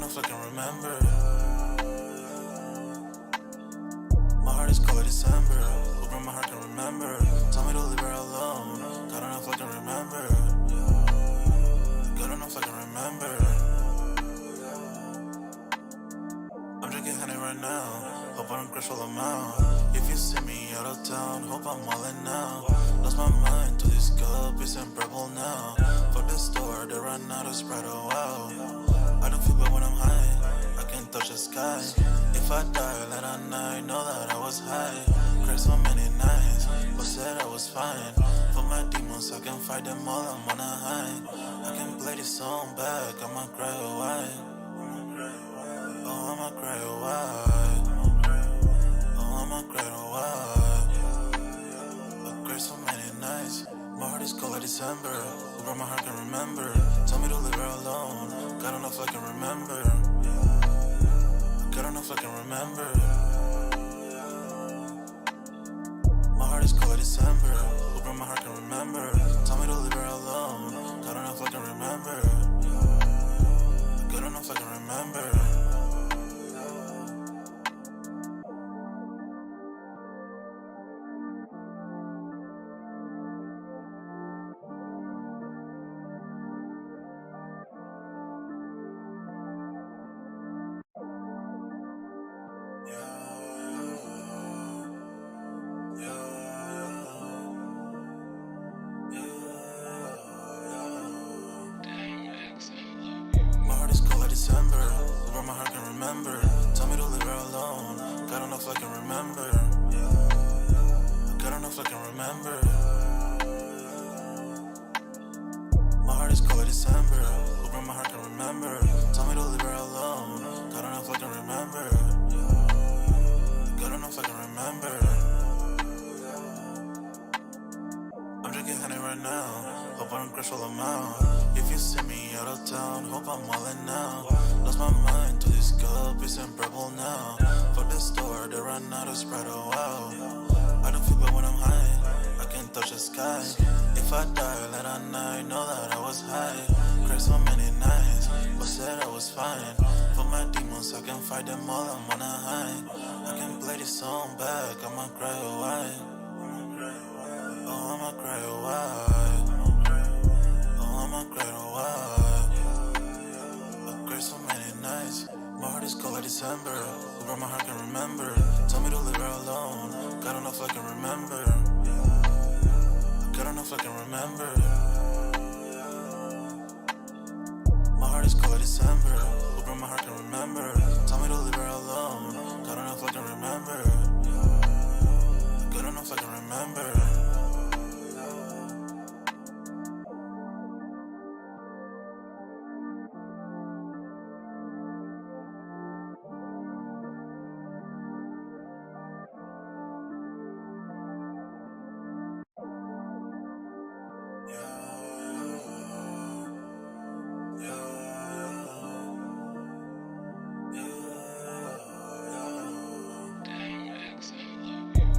know if I can remember. My heart is cold like December. Open my heart can remember. Tell me to leave her alone. God, I don't know if I can remember. God, I don't know if I can remember. I'm drinking honey right now. Hope I don't crash all amount. If you see me out of town, hope I'm wildin' now. Lost my mind to this cup, it's unbearable now. Fuck the store, they run out of Sprite, oh wow. I don't feel bad when I'm high, I can't touch the sky. If I die late at night, know that I was high. Cried so many nights, but said I was fine. For my demons, I can fight them all, I'm on a high. I can play this song back, I'ma cry or why. Oh, I'ma cry or why. Oh, I'ma cry or why. I cried so many nights. My heart is cold like December. Over my heart can remember. Tell me to leave her alone. God, I don't know if I can remember. God, I don't know if I can remember. My heart is cold like December. Over my heart can remember. Tell me to leave her alone. God, I don't know if I can remember. God, I don't know if I can remember. My heart is cold like December. Over my heart can remember. Tell me to leave her alone. God, I don't know if I can remember. God, I don't know if I can remember. My heart is cold like December. Over my heart can remember. Tell me to leave her alone. God, I don't know if I can remember. God, I don't know if I can remember. I'm drinking honey right now. Hope I don't crash all amount. If you see me out of town, hope I'm wildin' now. Lost my mind to this cup, it's unbearable now. Fuck the store, they run out of Sprite, oh wow. I don't feel bad when I'm high, I can't touch the sky. If I die late at night, know that I was high. Cried so many nights, but said I was fine. For my demons, I can fight them all, I'm on a high. I can play this song back, I'ma cry or why. Oh, I'ma cry or why. Oh, I'ma cry or why. I cried so many nights. My heart is cold like December. Over my heart can remember. Tell me to leave her alone. God, I don't know if I can remember. God, I don't know if I can remember. My heart is cold like December. Over my heart can remember. Tell me to leave her alone. God, I don't know if I can remember. God, I don't know if I can remember.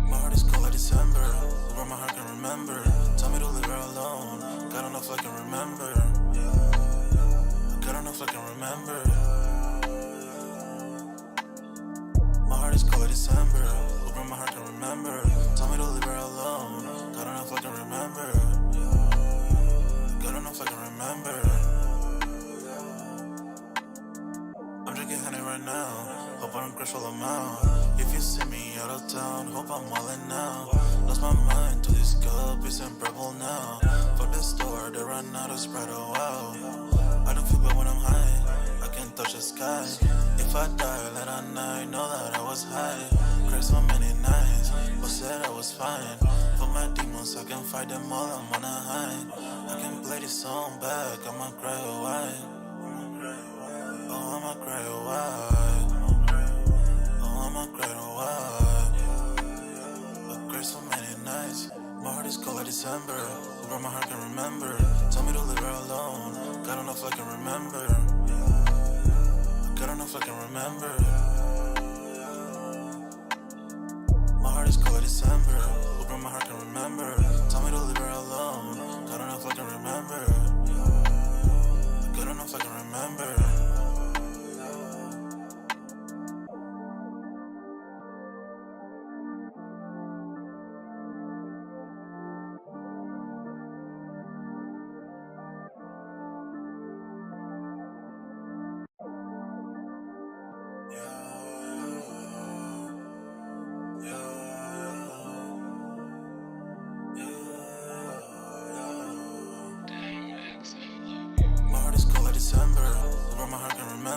My heart is cold like December. Over my heart can remember. Tell me to leave her alone. God, I don't know if I can remember. God, I don't know if I can remember. My heart is cold like December. Over my heart can remember. Tell me to leave her alone. God, I don't know if I can remember. God, I don't know if I can remember. I'm drinking honey right now. Hope I don't crash all amount. If you see me out of town, hope I'm wildin' now. Lost my mind to this cup, it's unbearable now. Fuck the store, they run out of Sprite, oh wow. I don't feel bad when I'm high, I can't touch the sky. If I die late at night, know that I was high. Cried so many nights, but said I was fine. For my demons, I can fight them all, I'm on a high. I can play this song back, I'ma cry or why. Oh, I'ma cry or why. Oh, I'ma cry or why. I cried so many nights. My heart is cold like December. Over my heart can remember. Tell me to leave her alone. God, I don't know if I can remember. God, I don't know if I can remember. My heart is cold like December. Over my heart can remember. Tell me to leave her alone. God, I don't know if I can remember. God, I don't know if I can remember.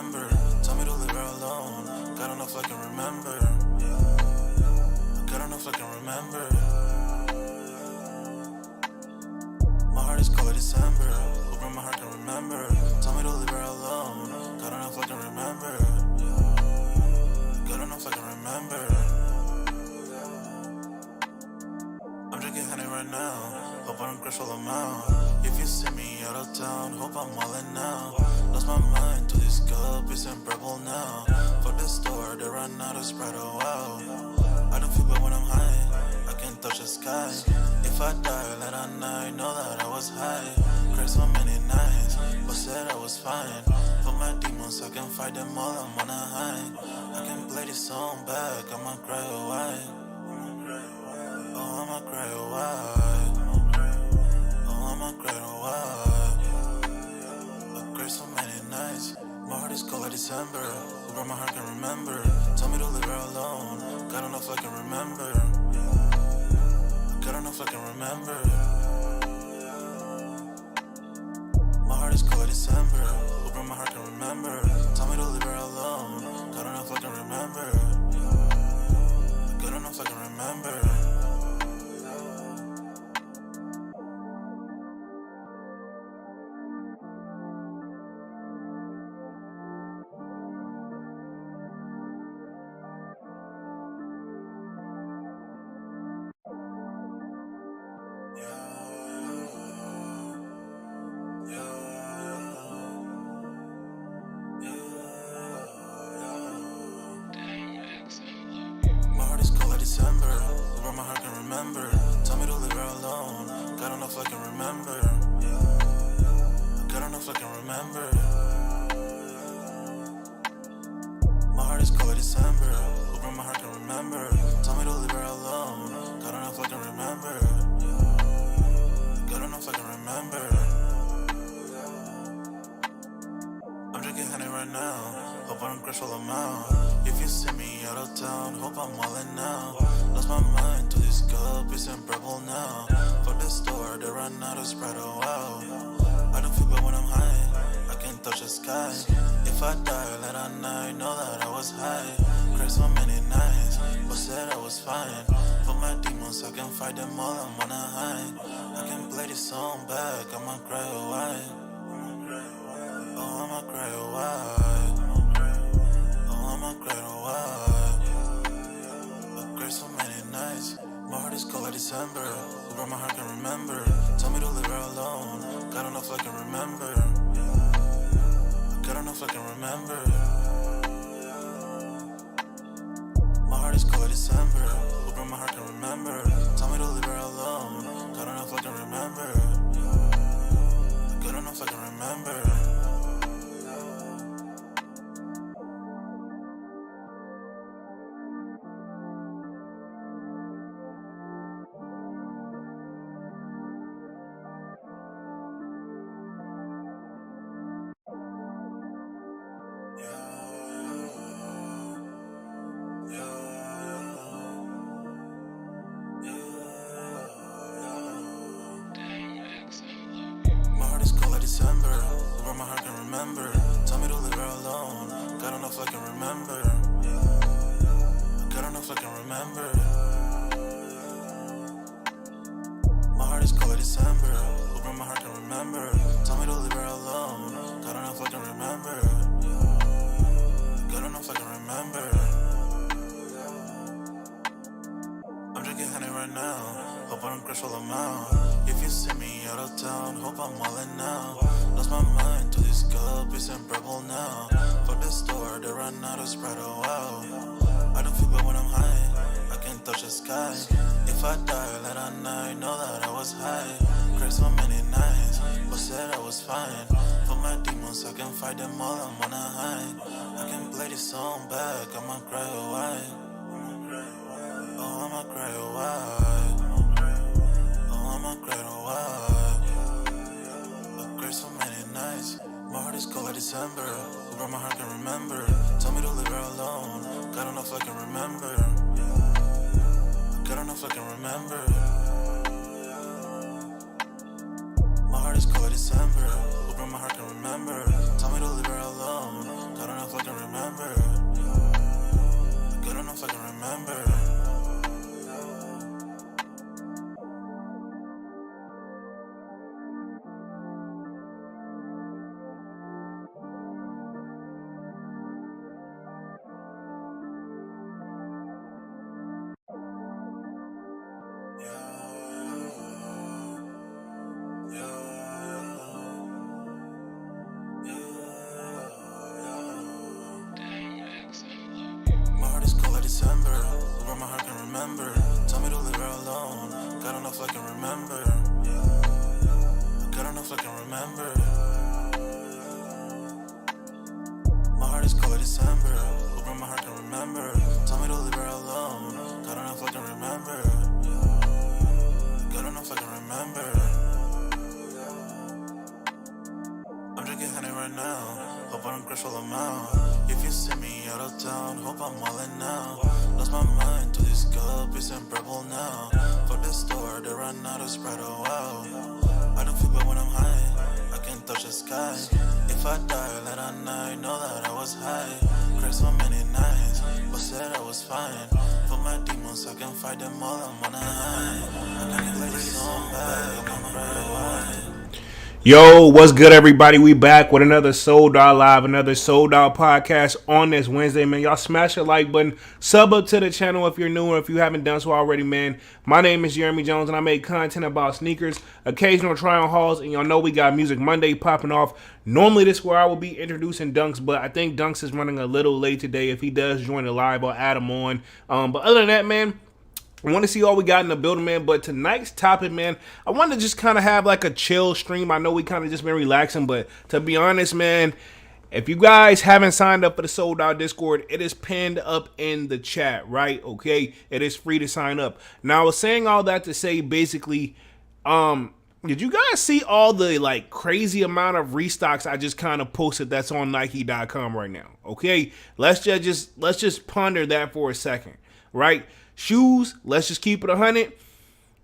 remember. Tell me to leave her alone. God don't know if I can remember. God don't know if I can remember. My heart is cold like December. Hoping my heart can remember. Tell me to leave her alone. God don't know if I can remember. God don't know if I can remember. I'm drinking honey right now. Hope I don't crush all them out. If you see me out of town, hope I'm all in now. Lost my mind to this cup, it's unbearable now. Fuck the store, they run out of Sprite, oh wow. I don't feel bad when I'm high, I can't touch the sky. If I die late at night, know that I was high. Cried so many nights, but said I was fine. For my demons, I can fight them all, I'm on a high. I can play this song back, I'ma cry or why. Oh, I'ma cry or why. Oh, I'ma cry or why. I cried so many nights, my heart is cold like December. Who broke my heart can remember. Tell me to leave her alone. God don't know if I can remember. God don't know if I can remember. My heart is cold like December. Who broke my heart can remember. Tell me to leave her alone. God don't know if I can remember. God don't know if I can remember. My heart is cold like December. Where my heart can remember. Tell me to leave her alone. God don't know if I can remember. God don't know if I can remember. My heart is cold like December. Where my heart can remember. Tell me to leave her alone. God don't know if I can remember. God don't know if I can remember. I'm drinking honey right now. Hope I don't crush all them out. If you see me out of town, hope I'm all in now. Lost my mind to this cup, it's unbearable now. Fuck the store, they run out of Sprite, oh wow. I don't feel bad when I'm high, I can't touch the sky. If I die late at night, know that I was high. Cried so many nights, but said I was fine. For my demons, I can fight them all, I'm on a high. I can play this song back, I'ma cry or why. Oh, I'ma cry or why. Oh, I'ma cry or why. I cried so many nights, my heart is cold like December. Who broke my heart can remember. Tell me to leave her alone. God don't know if I can remember. God don't know if I can remember. My heart is cold like December. Who broke my heart can remember. Tell me to leave her alone. God don't know if I can remember. God don't know if I can remember. My heart is cold like December. Where my heart can remember. Tell me to leave her alone. God don't know if I can remember. God don't know if I can remember. My heart is cold like December. Where my heart can remember. Tell me to leave her alone. God don't know if I can remember. God don't know if I can remember. I'm drinking honey right now. Hope I don't crush all them out. If you see me out of town, hope I'm all in now. Lost my mind to this cup, it's unbearable now. Fuck the store, they run out of Sprite, oh wow. I don't feel bad when I'm high, I can't touch the sky. If I die late at night, know that I was high. Cried so many nights, but said I was fine. For my demons, I can fight them all, I'm on a high. I can play this song back, I'ma cry or why. Oh, I'ma cry or why. Oh, I'ma cry or why. I cried so many nights, my heart is cold like December. Who broke my heart can remember. Tell me to leave her alone. God don't know if I can remember. God don't know if I can remember. My heart is cold like December. Who broke my heart can remember. Tell me to leave her alone. God don't know Hoping my heart can remember. Tell me to leave her alone. Got enough I can remember. Got enough I can remember. My heart is cold December. Hoping my heart can remember. Tell me to leave her alone. Got enough I can remember. Got enough I can remember. I'm drinking honey right now. Hope I don't crash while I'm out. If you see me out of town, hope I'm wildin' now. Lost my mind to this cup, it's unbearable now. For the store, they run out of Sprite, oh wow. I don't feel bad when I'm high, I can't touch the sky. If I die late at night, know that I was high. Cried so many nights, but said I was fine. For my demons, I can fight them all, I'm on a high. I can't play this song back, I'm red wine. Yo, what's good, everybody? We back with another Sold Out Live, another Sold Out podcast on this Wednesday, man. Y'all smash the like button, sub up to the channel if you're new or if you haven't done so already, man. My name is Jeremy Jones, and I make content about sneakers, occasional try-on hauls, and y'all know we got Music Monday popping off. Normally, this is where I will be introducing Dunks, but I think Dunks is running a little late today. If he does join the live, I'll add him on. But other than that, man, I want to see all we got in the building, man. But tonight's topic, man, I want to just kind of have like a chill stream. I know we kind of just been relaxing, but to be honest, man, if you guys haven't signed up for the Sold Out Discord, it is pinned up in the chat, right? Okay, it is free to sign up. Now, I was saying all that to say, basically, did you guys see all the like crazy amount of restocks I just kind of posted that's on Nike.com right now? Okay, let's just ponder that for a second, right? Shoes, let's just keep it 100.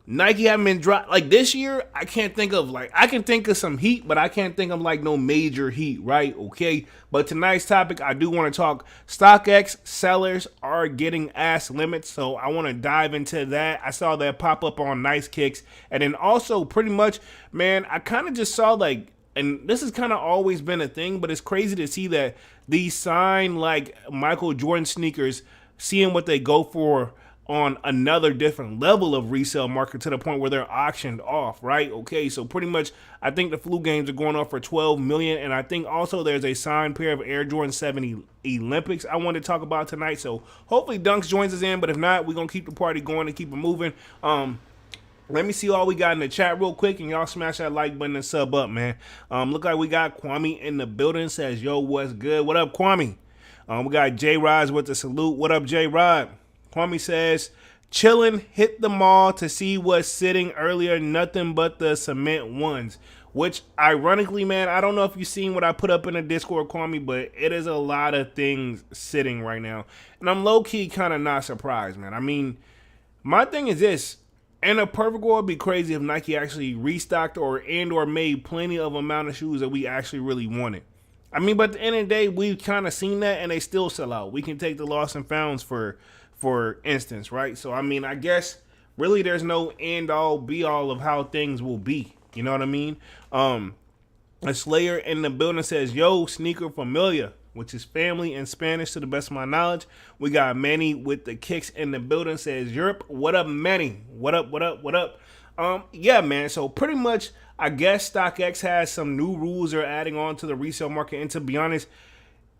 Nike haven't been dropped like this year. I can think of some heat, but I can't think of like no major heat, right? Okay. But tonight's topic, I do want to talk StockX sellers are getting ass limits. So I want to dive into that. I saw that pop up on Nice Kicks. And then also pretty much, man, I kind of just saw like, and this has kind of always been a thing, but it's crazy to see that these sign like Michael Jordan sneakers, seeing what they go for on another different level of resale market to the point where they're auctioned off, right? Okay, so pretty much I think the flu games are going off for $12 million, and I think also there's a signed pair of Air Jordan 7 Olympics I want to talk about tonight. So hopefully Dunks joins us in, but if not, we're gonna keep the party going and keep it moving. Let me see all we got in the chat real quick, and y'all smash that like button and sub up, man. Look like we got Kwame in the building. Says, yo, what's good? What up, Kwame? We got J Rod with the salute. What up, J Rod? Kwame says, chillin', hit the mall to see what's sitting earlier, nothing but the cement ones. Which, ironically, man, I don't know if you've seen what I put up in the Discord, Kwame, but it is a lot of things sitting right now. And I'm low-key kind of not surprised, man. I mean, my thing is this. In a perfect world, it'd be crazy if Nike actually restocked or made plenty of amount of shoes that we actually really wanted. I mean, but at the end of the day, we've kind of seen that, and they still sell out. We can take the lost and founds for instance, right? So, I mean, I guess really there's no end all be all of how things will be. You know what I mean? A Slayer in the building says, yo, sneaker familia, which is family in Spanish to the best of my knowledge. We got Manny with the kicks in the building says, Europe, what up, Manny? What up, what up, what up? Yeah, man. So pretty much, I guess StockX has some new rules they're adding on to the resale market. And to be honest,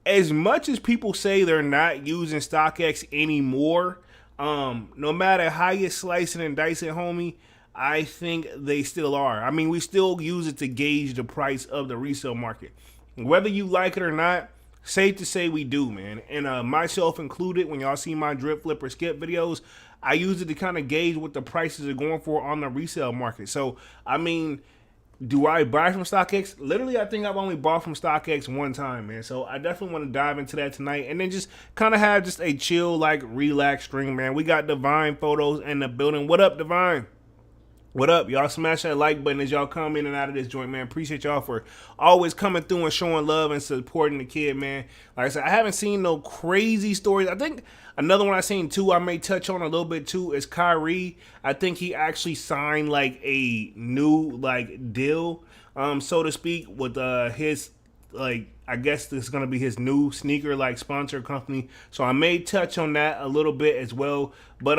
as much as people say they're not using StockX anymore, no matter how you slice it and dice it, homie, I think they still are. I mean, we still use it to gauge the price of the resale market. Whether you like it or not, safe to say we do, man. And myself included, when y'all see my drip, flip, or skip videos, I use it to kind of gauge what the prices are going for on the resale market. So, I mean, do I buy from StockX? Literally, I think I've only bought from StockX one time, man. So I definitely want to dive into that tonight. And then just kind of have just a chill, like, relaxed stream, man. We got Divine Photos in the building. What up, Divine? What up? Y'all smash that like button as y'all come in and out of this joint, man. Appreciate y'all for always coming through and showing love and supporting the kid, man. Like I said, I haven't seen no crazy stories. I think another one I seen too, I may touch on a little bit too, is Kyrie. I think he actually signed like a new like deal, so to speak, with his like, I guess this is gonna be his new sneaker like sponsor company. So I may touch on that a little bit as well. But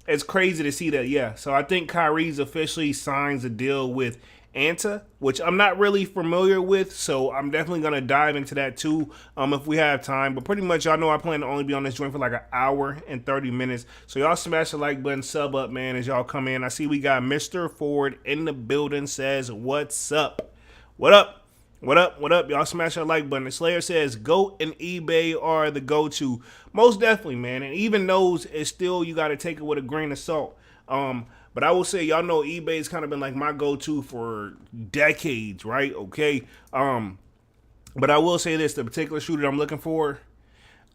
it's crazy to see that, yeah. So I think Kyrie's officially signs a deal with Anta, which I'm not really familiar with, so I'm definitely gonna dive into that too, if we have time. But pretty much, y'all know I plan to only be on this joint for like an hour and 30 minutes. So y'all smash the like button, sub up, man, as y'all come in. I see we got Mr. Ford in the building. Says, "What's up? What up? What up? What up? Y'all smash that like button." The Slayer says, "Goat and eBay are the go-to." Most definitely, man. And even those, it's still you got to take it with a grain of salt. But I will say, y'all know eBay's kind of been like my go-to for decades, right? Okay. But I will say this: the particular shooter I'm looking for,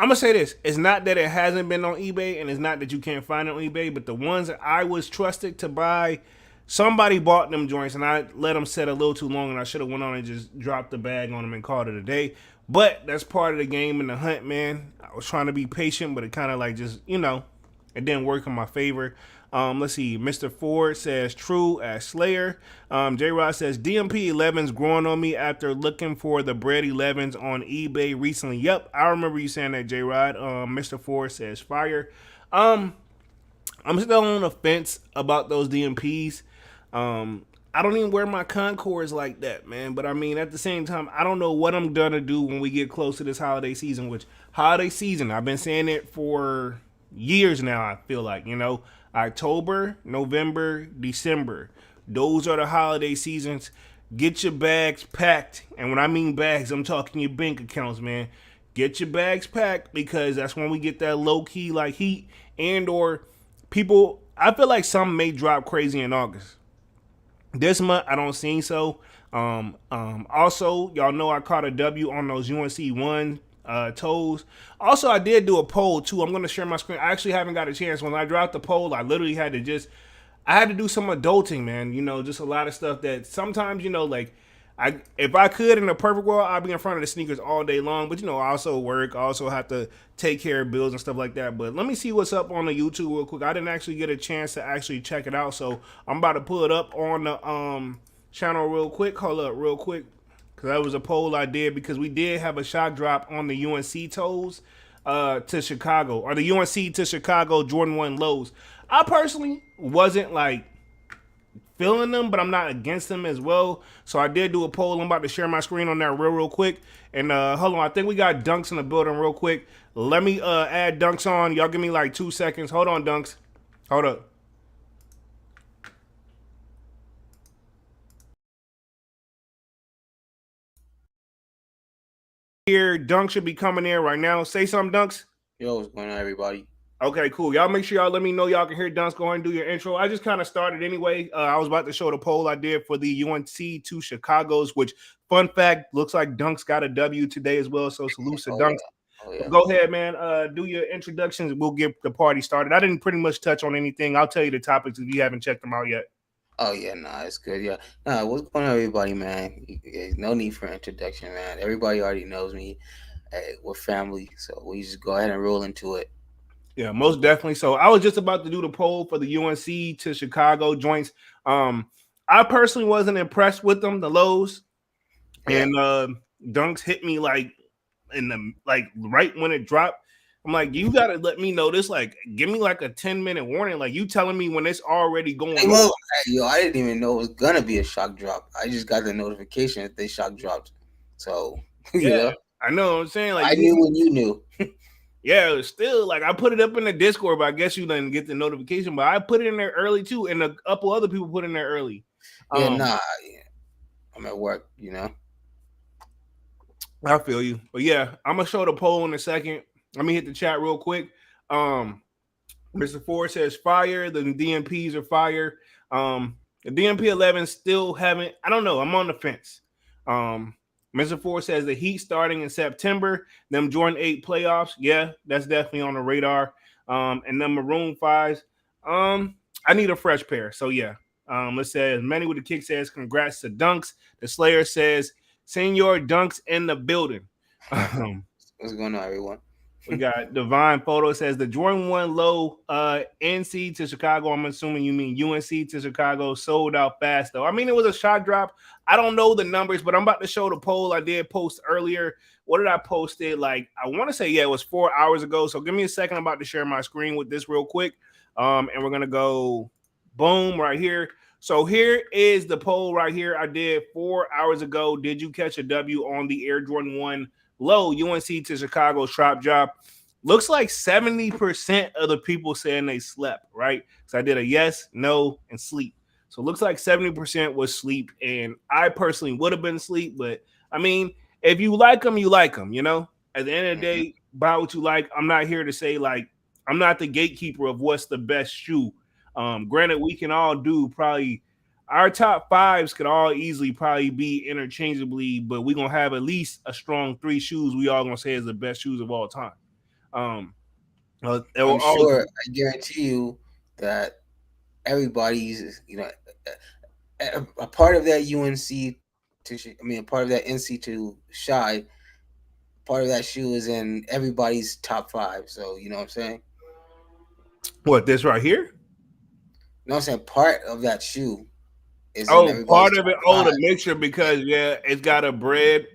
I'm gonna say this: it's not that it hasn't been on eBay, and it's not that you can't find it on eBay. But the ones that I was trusted to buy, somebody bought them joints, and I let them set a little too long, and I should have went on and just dropped the bag on them and called it a day. But that's part of the game and the hunt, man. I was trying to be patient, but it kind of like just it didn't work in my favor. Let's see. Mr. Ford says true as Slayer. J Rod says DMP 11's growing on me after looking for the bread 11s on eBay recently. Yep, I remember you saying that, J Rod. Mr. Ford says fire. I'm still on the fence about those DMPs. I don't even wear my Concords like that, man. But I mean, at the same time, I don't know what I'm gonna do when we get close to this holiday season. Which holiday season? I've been saying it for years now. I feel like October, November, December. Those are the holiday seasons. Get your bags packed, and when I mean bags, I'm talking your bank accounts, man. Get your bags packed because that's when we get that low key like heat and or people. I feel like some may drop crazy in August. This month, I don't think so. Also, y'all know I caught a W on those UNC one toes. Also, I did do a poll too. I'm gonna share my screen. I actually haven't got a chance. When I dropped the poll, I literally had to I had to do some adulting, man. Just a lot of stuff that sometimes, like if I could in a perfect world, I'd be in front of the sneakers all day long. But I also work, I also have to take care of bills and stuff like that. But let me see what's up on the YouTube real quick. I didn't actually get a chance to actually check it out, so I'm about to pull it up on the channel real quick. Hold up, real quick, because that was a poll I did because we did have a shock drop on the UNC toes to Chicago, or the UNC to Chicago Jordan 1 lows. I personally wasn't like feeling them, but I'm not against them as well. So I did do a poll. I'm about to share my screen on that real quick. And hold on, I think we got Dunks in the building real quick. Let me add Dunks on. Y'all give me like 2 seconds. Hold on, Dunks. Hold up. Here, Dunks should be coming in right now. Say something, Dunks. Yo, what's going on, everybody? Okay, cool. Y'all make sure y'all let me know y'all can hear Dunks. Go ahead and do your intro. I just kind of started anyway. I was about to show the poll I did for the UNC to Chicago's, which, fun fact, looks like Dunks got a W today as well. So salute to Dunks. Yeah. Oh, yeah. Go ahead, man. Do your introductions. We'll get the party started. I didn't pretty much touch on anything. I'll tell you the topics if you haven't checked them out yet. Oh, yeah, nah, it's good. Yeah. Nah, what's going on, everybody, man? No need for introduction, man. Everybody already knows me. We're family, so we just go ahead and roll into it. Yeah, most definitely. So I was just about to do the poll for the UNC to Chicago joints. I personally wasn't impressed with them, the lows, and Dunks hit me like right when it dropped. I'm like, you gotta let me know this. Like, give me like a 10-minute warning. Like, you telling me when it's already going on. Yo, I didn't even know it was gonna be a shock drop. I just got the notification that they shock dropped. So yeah, I know what I'm saying. Like, I knew when you knew. Yeah, it was still like I put it up in the Discord, but I guess you didn't get the notification. But I put it in there early too, and a couple other people put it in there early. Yeah, I'm at work, I feel you, but yeah, I'm gonna show the poll in a second. Let me hit the chat real quick. Mr. Ford says fire. The DMPs are fire. The DMP 11 still haven't. I don't know. I'm on the fence. Mr. Ford says the Heat starting in September. Them Jordan 8 playoffs. Yeah, that's definitely on the radar. And then Maroon 5s. I need a fresh pair. So yeah. Let's say Manny with the kick says congrats to Dunks. The Slayer says Senior Dunks in the building. What's going on, everyone? We got Divine Photo says the Jordan 1 low NC to Chicago. I'm assuming you mean UNC to Chicago sold out fast though. I mean, it was a shock drop. I don't know the numbers, but I'm about to show the poll I did post earlier. What did I post it? Like, I want to say, yeah, it was 4 hours ago. So give me a second. I'm about to share my screen with this real quick. And we're going to go boom right here. So here is the poll right here. I did 4 hours ago. Did you catch a W on the Air Jordan 1 low UNC to Chicago Shop Drop? Looks like 70% of the people saying they slept, right? So I did a yes, no, and sleep. So it looks like 70% was sleep. And I personally would have been sleep, but I mean, if you like them, you like them, you know? At the end of the Hmm. day, buy what you like. I'm not here to say like I'm not the gatekeeper of what's the best shoe. Granted, we can all do probably our top fives could all easily probably be interchangeably, but we're gonna have at least a strong three shoes we all gonna say is the best shoes of all time. Um, they I'm will all sure, I guarantee you that everybody's, a part of that UNC a part of that NC to Shy, part of that shoe is in everybody's top five. So you know what I'm saying? what this right here. You know what I'm saying? Part of that shoe is in Oh, everybody's part of it. top Oh, five. the mixture because yeah, it's got a bread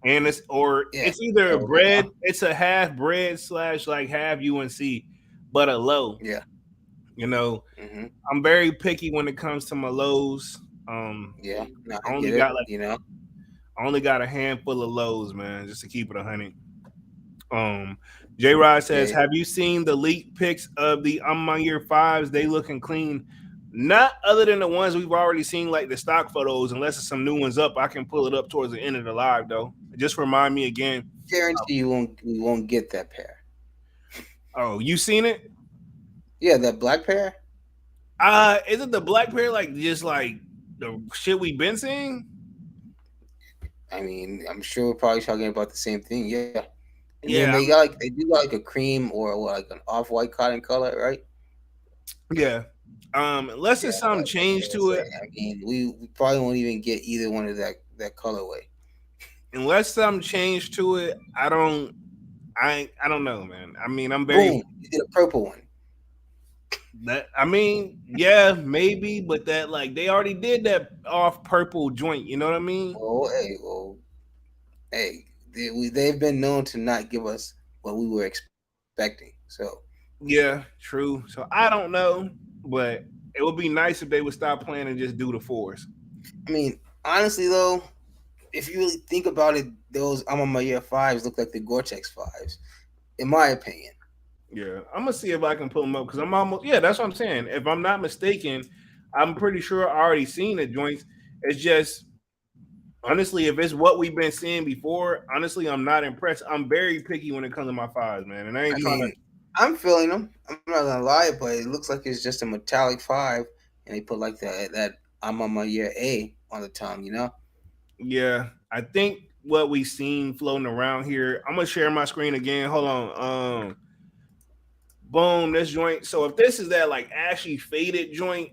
and it's or Yeah. it's either a So you bread. know, It's a half bread slash like half UNC, but a low. yeah. You know, Hmm. I'm very picky when it comes to my lows. Um, Yeah. No, I I only get it. got like You know. I only got a handful of lows, man, just to keep it 100. Um, J Rod says, Yeah. "Have you seen the leaked pics of the I'm on year fives? They looking clean. Not other than the ones we've already seen, like the stock photos. Unless it's some new ones up, I can pull it up towards the end of the live though. Just remind me again. Guarantee you won't get that pair. Oh, you seen it? Yeah, that black pair. Is it the black pair like just like the shit we've been seeing? I mean, I'm sure we're probably talking about the same thing. Yeah. And then Yeah, they do got like a cream or what, like an off white cotton color, right? yeah. Unless Yeah, there's some like I change was to it, saying. I mean, we probably won't even get either one of that colorway. unless some change to it, I don't know, man. I mean, I'm very Boom, you get a purple one. that. I mean, yeah, maybe, but that like they already did that off purple joint. You know what I mean? Hey, they've been known to not give us what we were expecting. So Yeah, true. So I don't know, but it would be nice if they would stop playing and just do the fours. I mean, honestly though, if you really think about it, those I'm on my year fives look like the Gore-Tex fives, in my opinion. Yeah, I'm gonna see if I can pull them up because I'm almost. Yeah, that's what I'm saying. If I'm not mistaken, I'm pretty sure I already seen the joints. It's just honestly, if it's what we've been seeing before, honestly, I'm not impressed. I'm very picky when it comes to my fives, man, and I ain't I trying to. mean, I'm feeling them. I'm not gonna lie, but it looks like it's just a metallic five, and they put like that I'm on my year A on the tongue. You know? Yeah, I think what we seen floating around here. I'm gonna share my screen again. Hold on. Boom, this joint. So if this is that like ashy faded joint,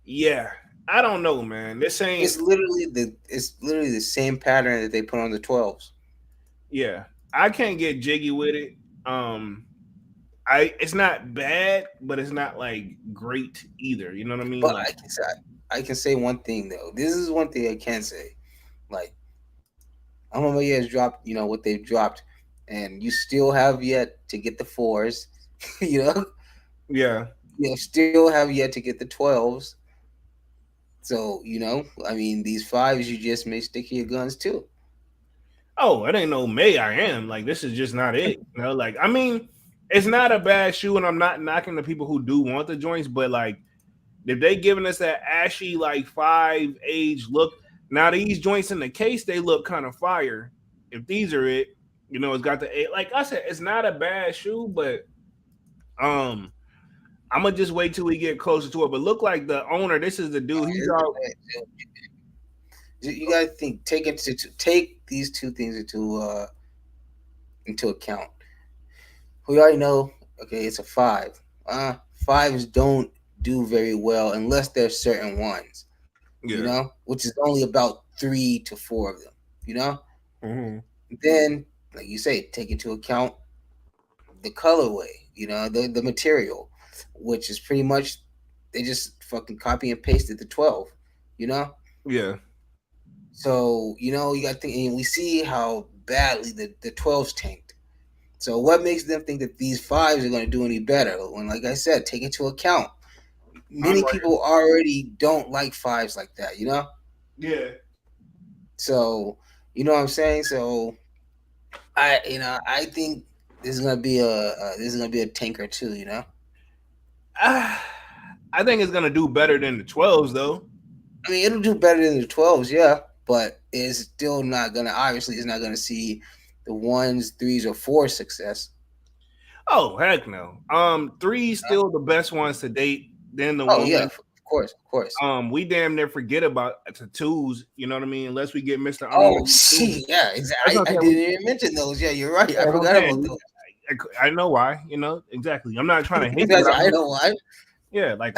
yeah, I don't know, man. This ain't. It's literally the same pattern that they put on the 12s. Yeah, I can't get jiggy with it. Um, I it's not bad, but it's not like great either. You know what I mean? But Like, I can say one thing though. This is one thing I can say. Like Amama has dropped, what they've dropped, and you still have yet to get the fours. you know, yeah. still have yet to get the 12s. So I mean, these fives you just may stick to your guns too. Oh, it ain't no May I am. Like this is just not it. You know, like I mean, it's not a bad shoe, and I'm not knocking the people who do want the joints, but like if they giving us that ashy like five age look, now these joints in the case they look kind of fire. If these are it, it's got the eight. Like I said, it's not a bad shoe, but um, I'm gonna just wait till we get closer to it. But look like the owner, this is the dude. He's out. You gotta think, take these two things into account. We already know, okay, it's a five. Fives don't do very well unless there's certain ones, Yeah. which is only about 3 to 4 of them, you know. Mm-hmm. Then, like you say, take into account the colorway, the material, which is pretty much they just fucking copy and pasted the 12, you know. Yeah. So you got to think, and we see how badly the 12s tanked. So what makes them think that these fives are going to do any better? When, like I said, take into account many people already don't like fives like that, you know. Yeah. So you know what I'm saying. So I think this is gonna be a tanker too, you know. I think it's gonna do better than the 12s though. I mean, it'll do better than the 12s, yeah, but it's still not gonna. Obviously, it's not gonna see the ones, threes, or four success. Oh heck no. Three still the best ones to date. Then the Oh yeah, one. of course, of course. We damn near forget about the twos. You know what I mean? Unless we get Mister Oh, Unlimited two. see, yeah, That's exactly. what I'm I saying. didn't even mention those. Yeah, you're right. I That's what I'm forgot about saying. those. I know why. You know exactly. I'm not trying to hate, but Because I'm I just know why. yeah. Like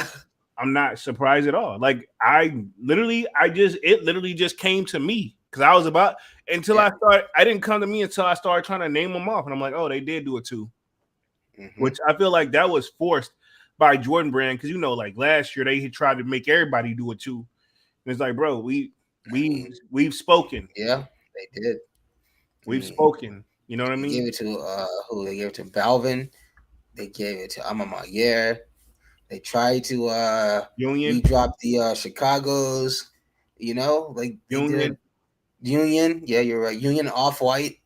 I'm not surprised at all. Like it literally just came to me because I was about until Yeah. I started. I didn't come to me until I started trying to name them off, and I'm like, oh, they did do it too. Hmm. Which I feel like that was forced by Jordan Brand because like last year they tried to make everybody do it too. And it's like, bro, I we mean, we've spoken, yeah, they did. I we've mean, spoken. You know what I they gave mean? it to who? They gave it to Balvin. They gave it to Amamayer. They tried to Union, redrop the Chicago's. You know, like they Union, did Union. Yeah, you're right. Union Off White.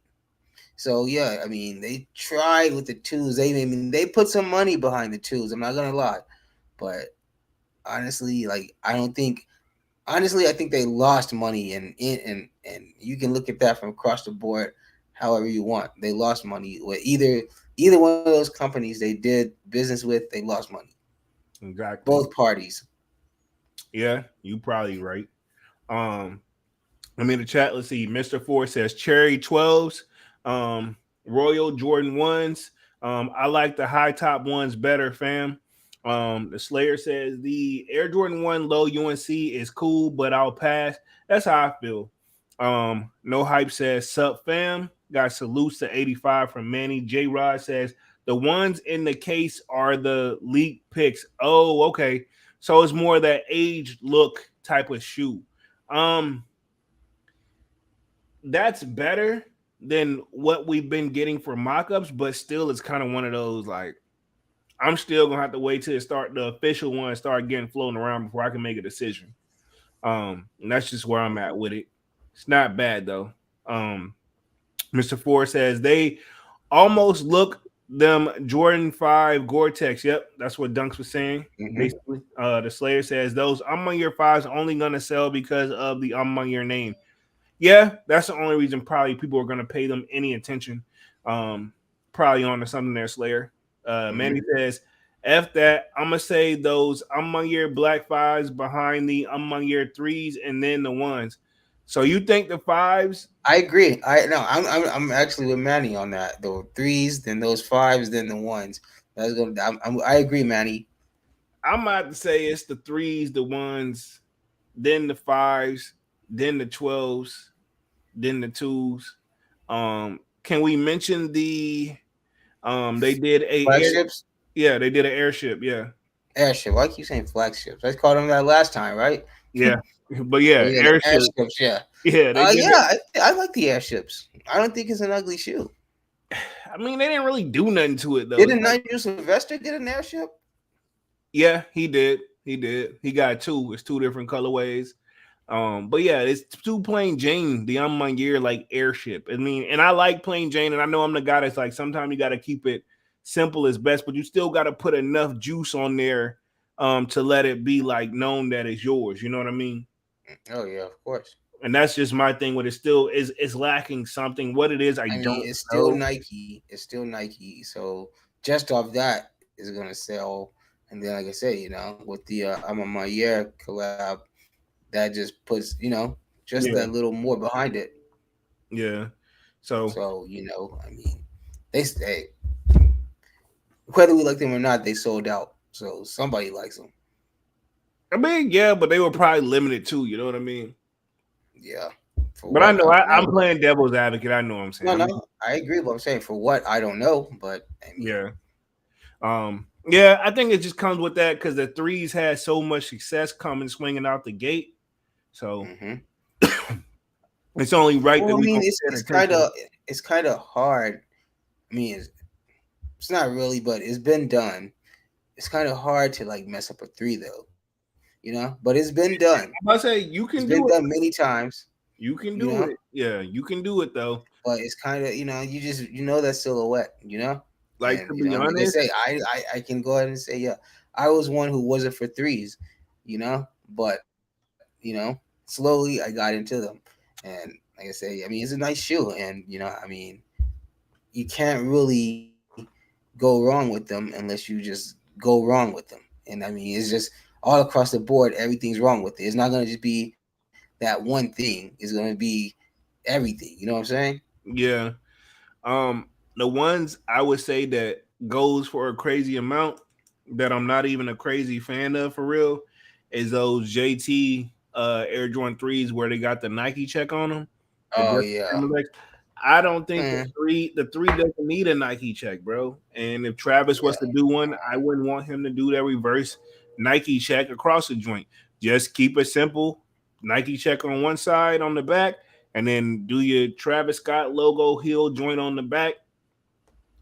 So yeah, I mean, they tried with the twos. I mean, they put some money behind the twos. I'm not gonna lie, but honestly, like I don't think. Honestly, I think they lost money, and you can look at that from across the board, however you want. They lost money with either one of those companies they did business with. They lost money. exactly. Both parties. Yeah, you probably right. Um, I mean the chat. Let's see. Mister Ford says Cherry 12s, Royal Jordan ones. I like the high top ones better, fam. The Slayer says the Air Jordan 1 low UNC is cool, but I'll pass. That's how I feel. No hype says sup fam. Got salutes to 85 from Manny. J Rod says the ones in the case are the leak picks. Oh, okay. So it's more that age look type of shoe. Um, that's better than what we've been getting for mock-ups, but still it's kind of one of those like I'm still gonna have to wait till it start the official one start getting floating around before I can make a decision. And that's just where I'm at with it. It's not bad though. Mr. Ford says they almost look them Jordan 5 Gore-Tex. Yep, that's what Dunks was saying. Hmm. Basically, the Slayer says those Among Your Fives only gonna sell because of the Among Your name. Yeah, that's the only reason probably people are going to pay them any attention. Um, Probably on to something there, Slayer. Hmm. Manny says, F that. I'm going to say those among your black fives behind the among your threes and then the ones. So you think the fives? I agree. I'm actually with Manny on that. The threes, then those fives, then the ones. That's gonna. I agree, Manny. I'm about to say it's the threes, the ones, then the fives, then the 12s, then the twos. Can we mention they did Flagships, they did an airship, yeah. airship. Why keep saying flagships? I called them that last time, right? Yeah. But Oh yeah, yeah, the airship. airships. Yeah. Yeah, they did Yeah. it. I like the airships. I don't think it's an ugly shoe. I mean, they didn't really do nothing to it though. It's Didn't like, Nigel Sylvester get an airship? yeah, he did. He did. He got two. It's two different colorways. But yeah, it's two plain Jane, the on my year like airship. I mean, and I like plain Jane, and I know I'm the guy that's like sometimes you gotta keep it simple as best, but you still gotta put enough juice on there to let it be like known that it's yours. You know what I mean? Oh yeah, of course. And that's just my thing. What it still is lacking something. What it is, I I mean, don't it's still know. Nike. It's still Nike. So just off that is gonna sell. And then, like I said, with the I'm on my year collab, that just puts just that Yeah, little more behind it. yeah. So So I mean, they stay whether we like them or not, they sold out. So somebody likes them. I mean, yeah, but they were probably limited too. You know what I mean? Yeah. For But I what know I don't I'm know. playing devil's advocate. I know what I'm saying. No, no, I agree. But I'm saying for what I don't know. But I mean, Yeah. Yeah, I think it just comes with that because the threes had so much success coming swinging out the gate. So hmm it's only right that well, I we mean, gonna it's pay it's kind attention. of it's kind of hard. I mean, it's not really, but it's been done it's kind of hard to like mess up a three though, but it's been done. I'm about to say It's you been can done do it. many times, You can you do know. it. Yeah, you can do it though. But it's kind of that silhouette, Like and to be like I honest, say, I can go ahead and say, yeah, I was one who wasn't for threes, but slowly I got into them, and like I say, I mean, it's a nice shoe, and I mean, you can't really go wrong with them unless you just go wrong with them. And I mean, it's just all across the board, everything's wrong with it. It's not gonna just be that one thing. It's gonna be everything. You know what I'm saying? yeah. The ones I would say that goes for a crazy amount that I'm not even a crazy fan of for real is those JT Air Jordan threes where they got the Nike check on them. The Oh Justin yeah, Timberlake. I don't think man. the three doesn't need a Nike check, bro. And if Travis was to Yeah, do one, I wouldn't want him to do that reverse Nike check across the joint. Just keep it simple. Nike check on one side on the back, and then do your Travis Scott logo heel joint on the back,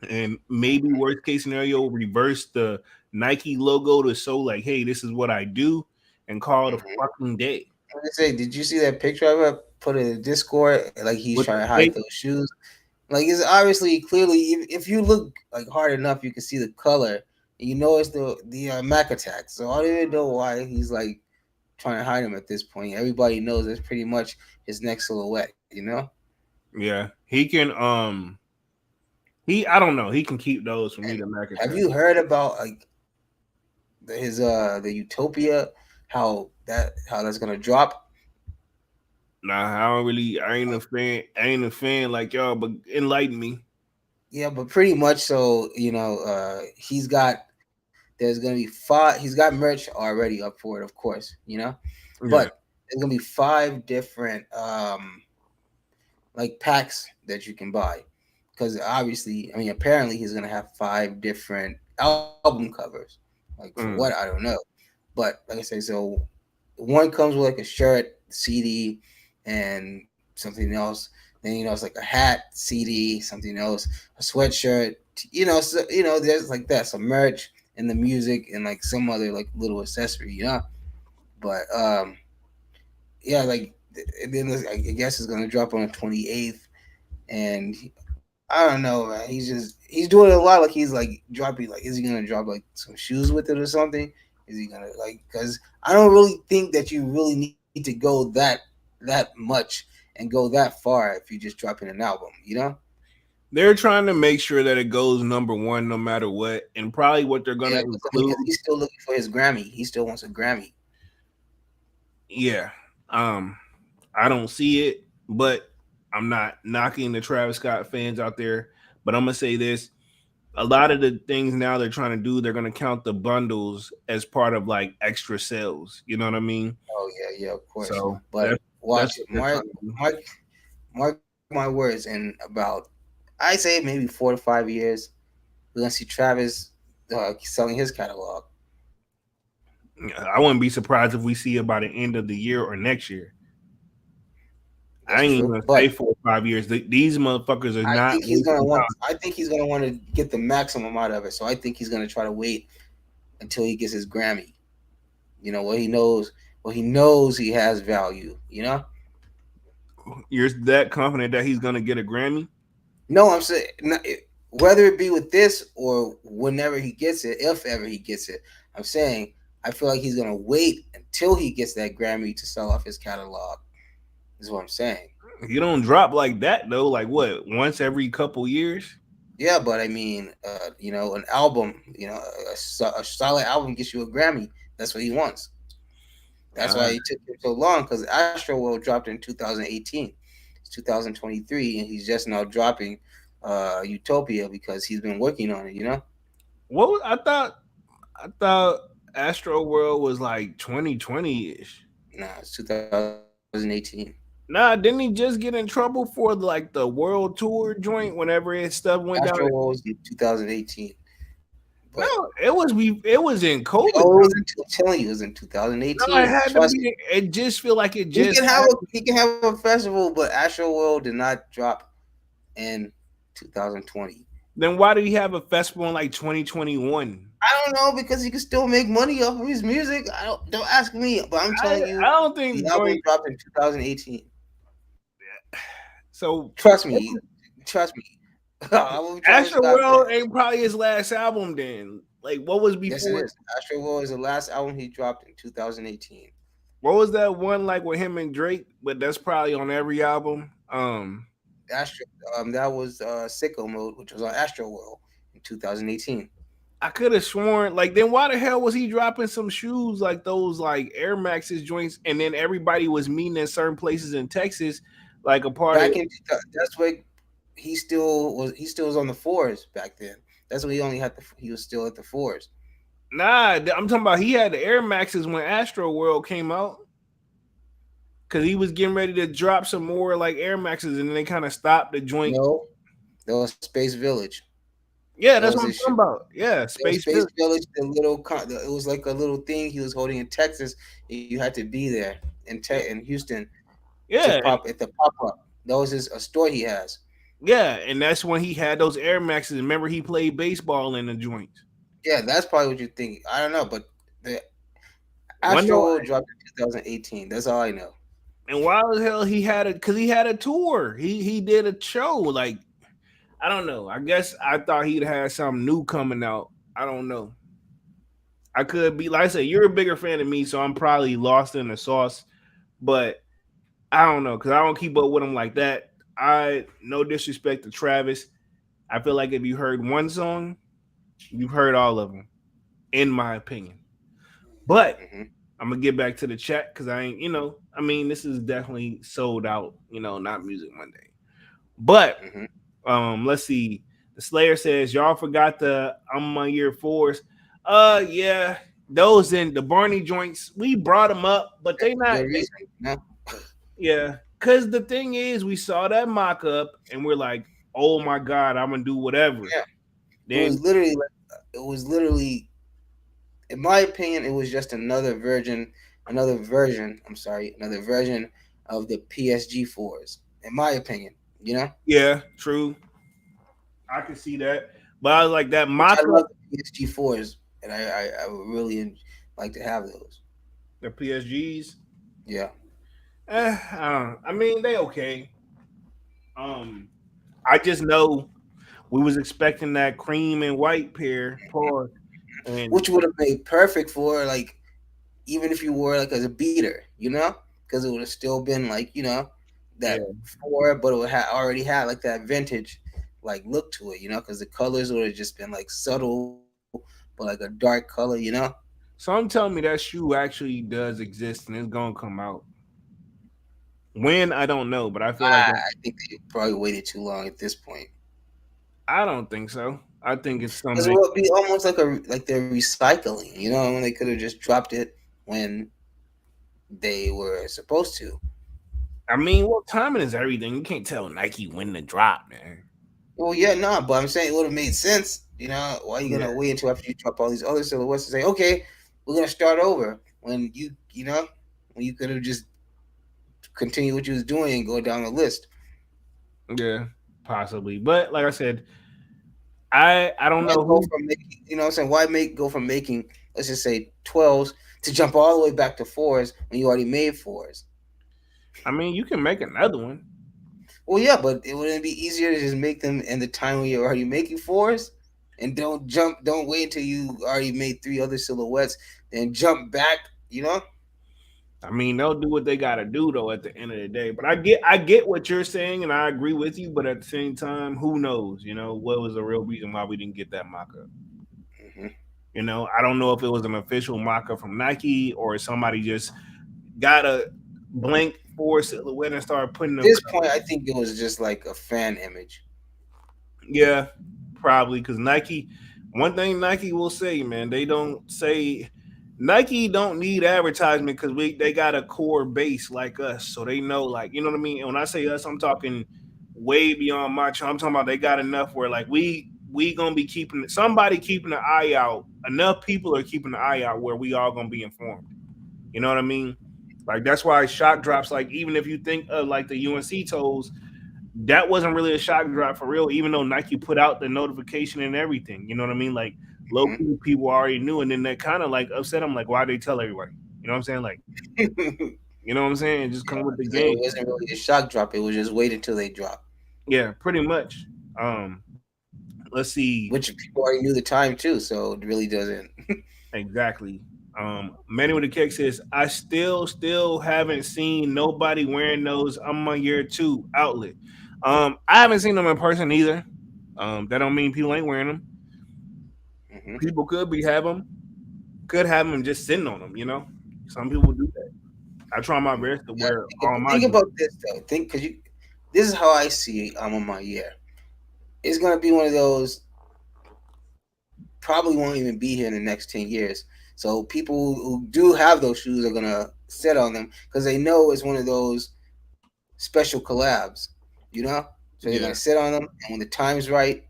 and maybe worst case scenario, reverse the Nike logo to show like, hey, this is what I do, and call it a hmm. fucking day. Like I say, did you see that picture of it? Put it in Discord. Like he's With trying the to hide fake, those shoes. Like it's obviously clearly, if you look like hard enough, you can see the color. And it's the Mac attack. So I don't even know why he's like trying to hide him at this point. Everybody knows that's pretty much his next silhouette. yeah, he can. He I don't know. He can keep those for me And to Mac have attack. you heard about like the Utopia, how that's gonna drop? Nah, I don't really. I ain't a fan. I ain't a fan like y'all. But enlighten me. Yeah, but pretty much so. There's gonna be five. He's got merch already up for it, of course. Yeah. But there's gonna be five different like packs that you can buy, because obviously, I mean, apparently he's gonna have five different album covers. Like for what, I Mm. don't know. But like I say, so one comes with like a shirt, CD, and something else. Then it's like a hat, CD, something else, a sweatshirt. There's like that, some merch and the music and like some other like little accessory. But yeah, like and then I guess it's gonna drop on the 28th, and I don't know, man. He's doing a lot. Like he's like dropping. Like, is he gonna drop like some shoes with it or something? Is he gonna like? Because I don't really think that you really need to go that much and go that far if you're just dropping an album. They're trying to make sure that it goes number one no matter what, and probably what they're Yeah, gonna because I mean, include. he's still looking for his Grammy. He still wants a Grammy. Yeah. Um. I don't see it, but I'm not knocking the Travis Scott fans out there. But I'm gonna say this: a lot of the things now they're trying to do, they're gonna count the bundles as part of like extra sales. You know what I mean? Oh yeah, yeah, of course. So But that's watch, what they're mark, trying to do. mark my words. In about, I say maybe 4 to 5 years, we're gonna see Travis selling his catalog. I wouldn't be surprised if we see it by the end of the year or next year. I That's ain't even true. gonna say But 4 or 5 years. These motherfuckers are I not think he's gonna wasting want. time. I think he's gonna want to get the maximum out of it. So I think he's gonna try to wait until he gets his Grammy. What he knows. Well, he knows he has value. You're that confident that he's gonna get a Grammy? No, I'm saying whether it be with this or whenever he gets it, if ever he gets it. I'm saying I feel like he's gonna wait until he gets that Grammy to sell off his catalog. Is what I'm saying. You don't drop like that though. Like what? Once every couple years? Yeah, but I mean, an album, a solid album gets you a Grammy. That's what he wants. That's why Uh, it took him so long, because Astro World dropped in 2018. It's 2023, and he's just now dropping Utopia because he's been working on it. I thought Astro World was like 2020 ish. Nah, it's 2018. Nah, didn't he just get in trouble for like the world tour joint whenever his stuff went Astro down? World was in 2018. But No, it was in no, COVID. I'm telling you, it was in No, it 2018. had to Trust me. be. It just feel like it He just can have a happened. he can have a festival, but Astro World did not drop in 2020. Then why did he have a festival in like 2021? I don't know because he can still make money off of his music. Don't ask me, but I'm I telling I you, don't the think album joint. dropped in 2018. So Trust me, trust me. Album Travis Astro Scott, man. World ain't probably his last album. Then, like, what was Yes, it before? is. Astro World is the last album he dropped in 2018. What was that one like with him and Drake? But that's probably on every album. Astro, that was Sicko Mode, which was on Astro World in 2018. I could have sworn, like, then why the hell was he dropping some shoes like those, like Air Max's joints, and then everybody was meeting in certain places in Texas, like a part of Back in that's where he still was on the fours back then. That's when he only had he was still at the fours. nah. I'm talking about he had the Air Maxes when Astro World came out because he was getting ready to drop some more like Air Maxes, and then they kind of stopped the joint. No, that was Space Village. Yeah, That that's was what I'm his shoe. talking about. Yeah, It was Space Space Village. Village, the little it was like a little thing he was holding in Texas. You had to be there in Houston to Yeah, pop at the pop up. That was a store he has. yeah, and that's when he had those Air Maxes. Remember, he played baseball in the joints. Yeah, that's probably what you think. I don't know, but the One Astro know, World dropped in 2018. That's all I know. and why the hell he had it? Because he had a tour. He did a show. Like, I don't know. I guess I thought he'd had something new coming out. I don't know. I could be like I said, you're a bigger fan than me, so I'm probably lost in the sauce. But I don't know because I don't keep up with him like that. I no disrespect to Travis. I feel like if you heard one song, you've heard all of them, in my opinion. But Hmm. I'm gonna get back to the chat because I ain't, I mean, this is definitely sold out, not Music Monday. But Hmm. let's see. The Slayer says y'all forgot the I'm on year fours. Yeah, those in the Barney joints, we brought them up, but they not. Good They, reason. No, yeah, because the thing is, we saw that mock up and we're like, oh my god, I'm gonna do whatever. yeah, it Then was literally it was literally, in my opinion, it was just another version. I'm sorry, another version of the PSG fours. In my opinion, you know, yeah, true, I can see that. But I was like that which mock I up, love the PSG fours, and I would really like to have those. the PSGs. Yeah. I mean, they okay. Um, I just know we was expecting that cream and white pair, pause, and Which would have made perfect for, like, even if you wore like as a beater, you know, because it would have still been like, that yeah. four, but it would have already had like that vintage like look to it, because the colors would have just been like subtle, but like a dark color, So I'm telling me that shoe actually does exist and it's gonna come out. When I don't know, but I feel like I think they probably waited too long at this point. I don't think so. I think it's Because something. it would be almost like they're recycling, when they could have just dropped it when they were supposed to. I mean, well, timing is everything. You can't tell Nike when to drop, man. Well, yeah, no, but I'm saying it would have made sense. Why are you Yeah, gonna wait until after you drop all these other silhouettes to say, okay, we're gonna start over when when you could have just continued what you was doing and go down the list. yeah, possibly. But like I said, I don't Why know go who. from making, what I'm saying? Why go from making, let's just say 12s to jump all the way back to fours when you already made fours? I mean, you can make another one. Well, yeah, but it wouldn't be easier to just make them in the time when you're already making fours, and don't wait until you already made three other silhouettes, then jump back. You know? I mean, they'll do what they gotta do though at the end of the day. But I get what you're saying, and I agree with you. But at the same time, who knows? What was the real reason why we didn't get that mock up? Hmm. I don't know if it was an official mock up from Nike or somebody just got a blank four silhouette and started putting them. This point, I think it was just like a fan image. Yeah, probably because Nike. One thing Nike will say, man, they don't say Nike don't need advertisement because they got a core base like us, so they know, like, you know what I mean. And when I say us, I'm talking way beyond my. I'm talking about they got enough where like we gonna be keeping somebody keeping an eye out. Enough people are keeping an eye out where we all gonna be informed. You know what I mean? Like that's why shock drops. Like even if you think of like the UNC toes, that wasn't really a shock drop for real, even though Nike put out the notification and everything. You know what I mean? Like low key people already knew, and then that kind of like upset them. Like, why they tell everybody? You know what I'm saying? Like, Yeah, you know what I'm saying? Just come with the 'cause it game. wasn't really a shock drop. It was just wait until they drop, Yeah, pretty much. Um, let's see which people already knew the time too. So it really doesn't. exactly. Manny with the kick says, I still haven't seen nobody wearing those. I'm on year two outlet. I haven't seen them in person either. That don't mean people ain't wearing them. Hmm. People could have them just sitting on them. You know, some people do that. I try my best to Yeah, wear all my think Jordans. about this though. Think because you. This is how I see I'm on my year. It's gonna be one of those probably won't even be here in the next 10 years. So people who do have those shoes are gonna sit on them because they know it's one of those special collabs. You know, so they're gonna Yeah, sit on them, and when the time's right,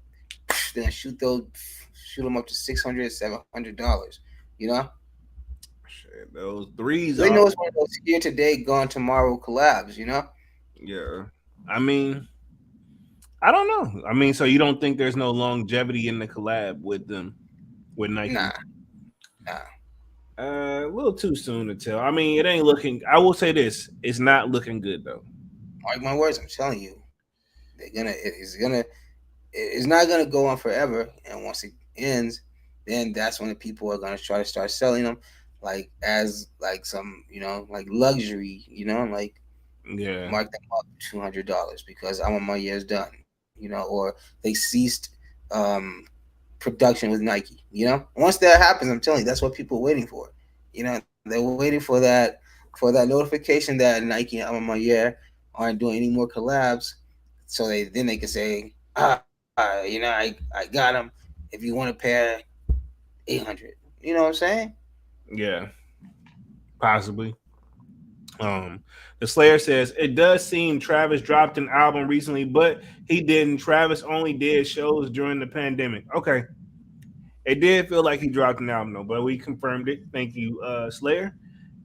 they're gonna shoot them up to $600, $700. You know, shit, those threes so they are. know it's one of those here today, gone tomorrow collabs. You know, Yeah, I mean, I don't know. I mean, so you don't think there's no longevity in the collab with them with Nike? nah, nah. A little too soon to tell. I mean, it ain't looking. I will say this: it's not looking good though. Mark my words, I'm telling you, it's not gonna go on forever. And once it ends, then that's when the people are gonna try to start selling them, like as like some like luxury, like Yeah, mark them up $200 because I'm on my year's done, or they ceased um, production with Nike. Once that happens, I'm telling you, that's what people are waiting for. They're waiting for that notification that Nike and I'm on my year aren't doing any more collabs, so they can say, I got them. If you want a pair, 800. You know what I'm saying? yeah, possibly. Um, the Slayer says it does seem Travis dropped an album recently, but he didn't. Travis only did shows during the pandemic. Okay, it did feel like he dropped an album though, but we confirmed it. Thank you, Slayer.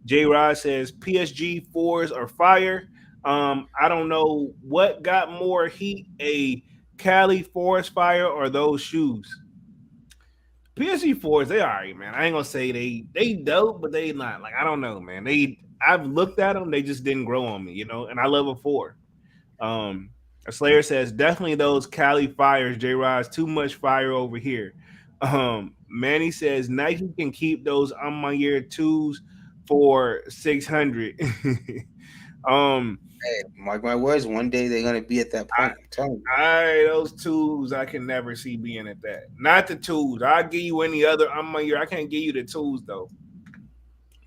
J Rod says PSG fours are fire. I don't know what got more heat, a Cali Forest fire or those shoes. PSG fours, they all right, man. I ain't gonna say they dope, but they not like I don't know, man. I've looked at them, they just didn't grow on me, you know. And I love a four. Um, Slayer says definitely those Cali fires. J Rod's too much fire over here. Manny says Nike can keep those on my year twos for 600. um, Hey, mark my words. One day they're gonna be at that I, point. I'm telling you. those twos I can never see being at that. Not the twos. I'll give you any other on my year. I can't give you the twos though.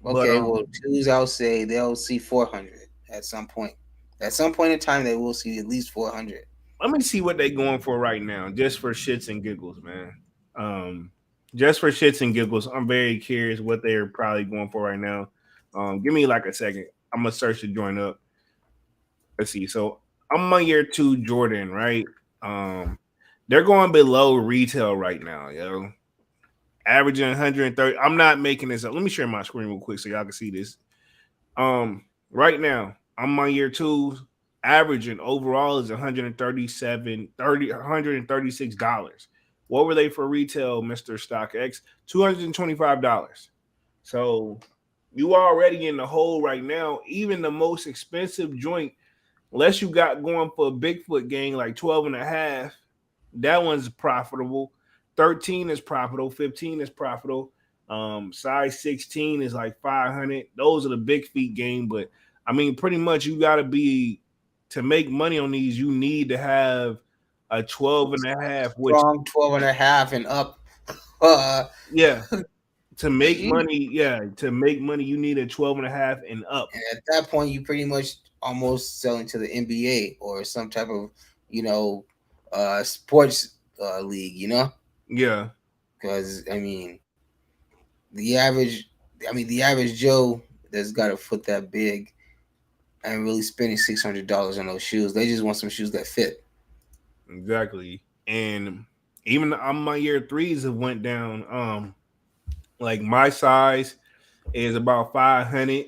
But Okay, well, twos, I'll say they'll see 400 at some point. At some point in time, they will see at least 400. let me see what they going for right now, just for shits and giggles, man. Um, just for shits and giggles, I'm very curious what they're probably going for right now. Give me like a second. I'm gonna search the joint up. Let's see. So I'm on year two Jordan, right? Um, they're going below retail right now, yo. Averaging 130. I'm not making this up. Let me share my screen real quick so y'all can see this. Right now, I'm on year two, averaging overall is 137, 30, $136. What were they for retail, Mr. StockX? $225. So you already in the hole right now. Even the most expensive joint, unless you got going for a Bigfoot gang like 12 and a half, that one's profitable. 13 is profitable. 15 is profitable. Size 16 is like 500. Those are the big feet game. But I mean, pretty much you got to be to make money on these. You need to have a 12 and a half, which, Strong 12 and a half and up. Uh, yeah, to make Gee. money, yeah, to make money, you need a 12 and a half and up. And at that point, you pretty much almost selling to the NBA or some type of, you know, sports league, Yeah, because the average, the average Joe that's got a foot that big and really spending $600 on those shoes. They just want some shoes that fit. exactly. And even on my year threes have went down. Like my size is about 500,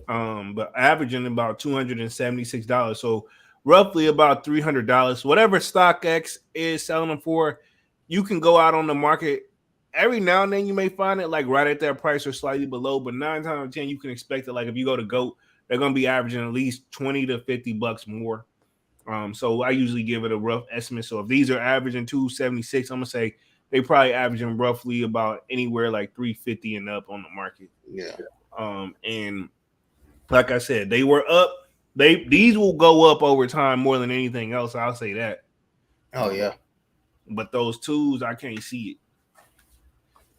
but averaging about $276. So roughly about $300. Whatever StockX is selling them for, you can go out on the market every now and then you may find it like right at that price or slightly below, but 9 times out of 10 you can expect it. Like if you go to GOAT, they're gonna be averaging at least $20 to $50 more. So I usually give it a rough estimate. So if these are averaging 276, I'm gonna say they probably averaging roughly about anywhere like 350 and up on the market. Yeah. And like I said, they were up. These will go up over time more than anything else. I'll say that. Oh Um, yeah. but those twos, I can't see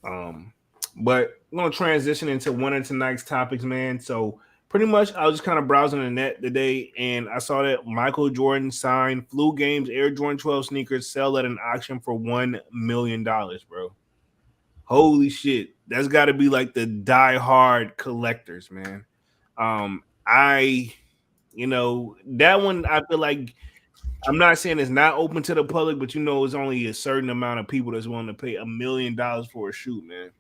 it. Um, but I'm gonna transition into one of tonight's topics, man. So pretty much, I was just kind of browsing the net today, and I saw that Michael Jordan signed Flu Games Air Jordan 12 sneakers sell at an auction for $1 million, bro. Holy shit, that's got to be like the die-hard collectors, man. I, that one I feel like I'm not saying it's not open to the public, but it's only a certain amount of people that's willing to pay $1 million for a shoe, man.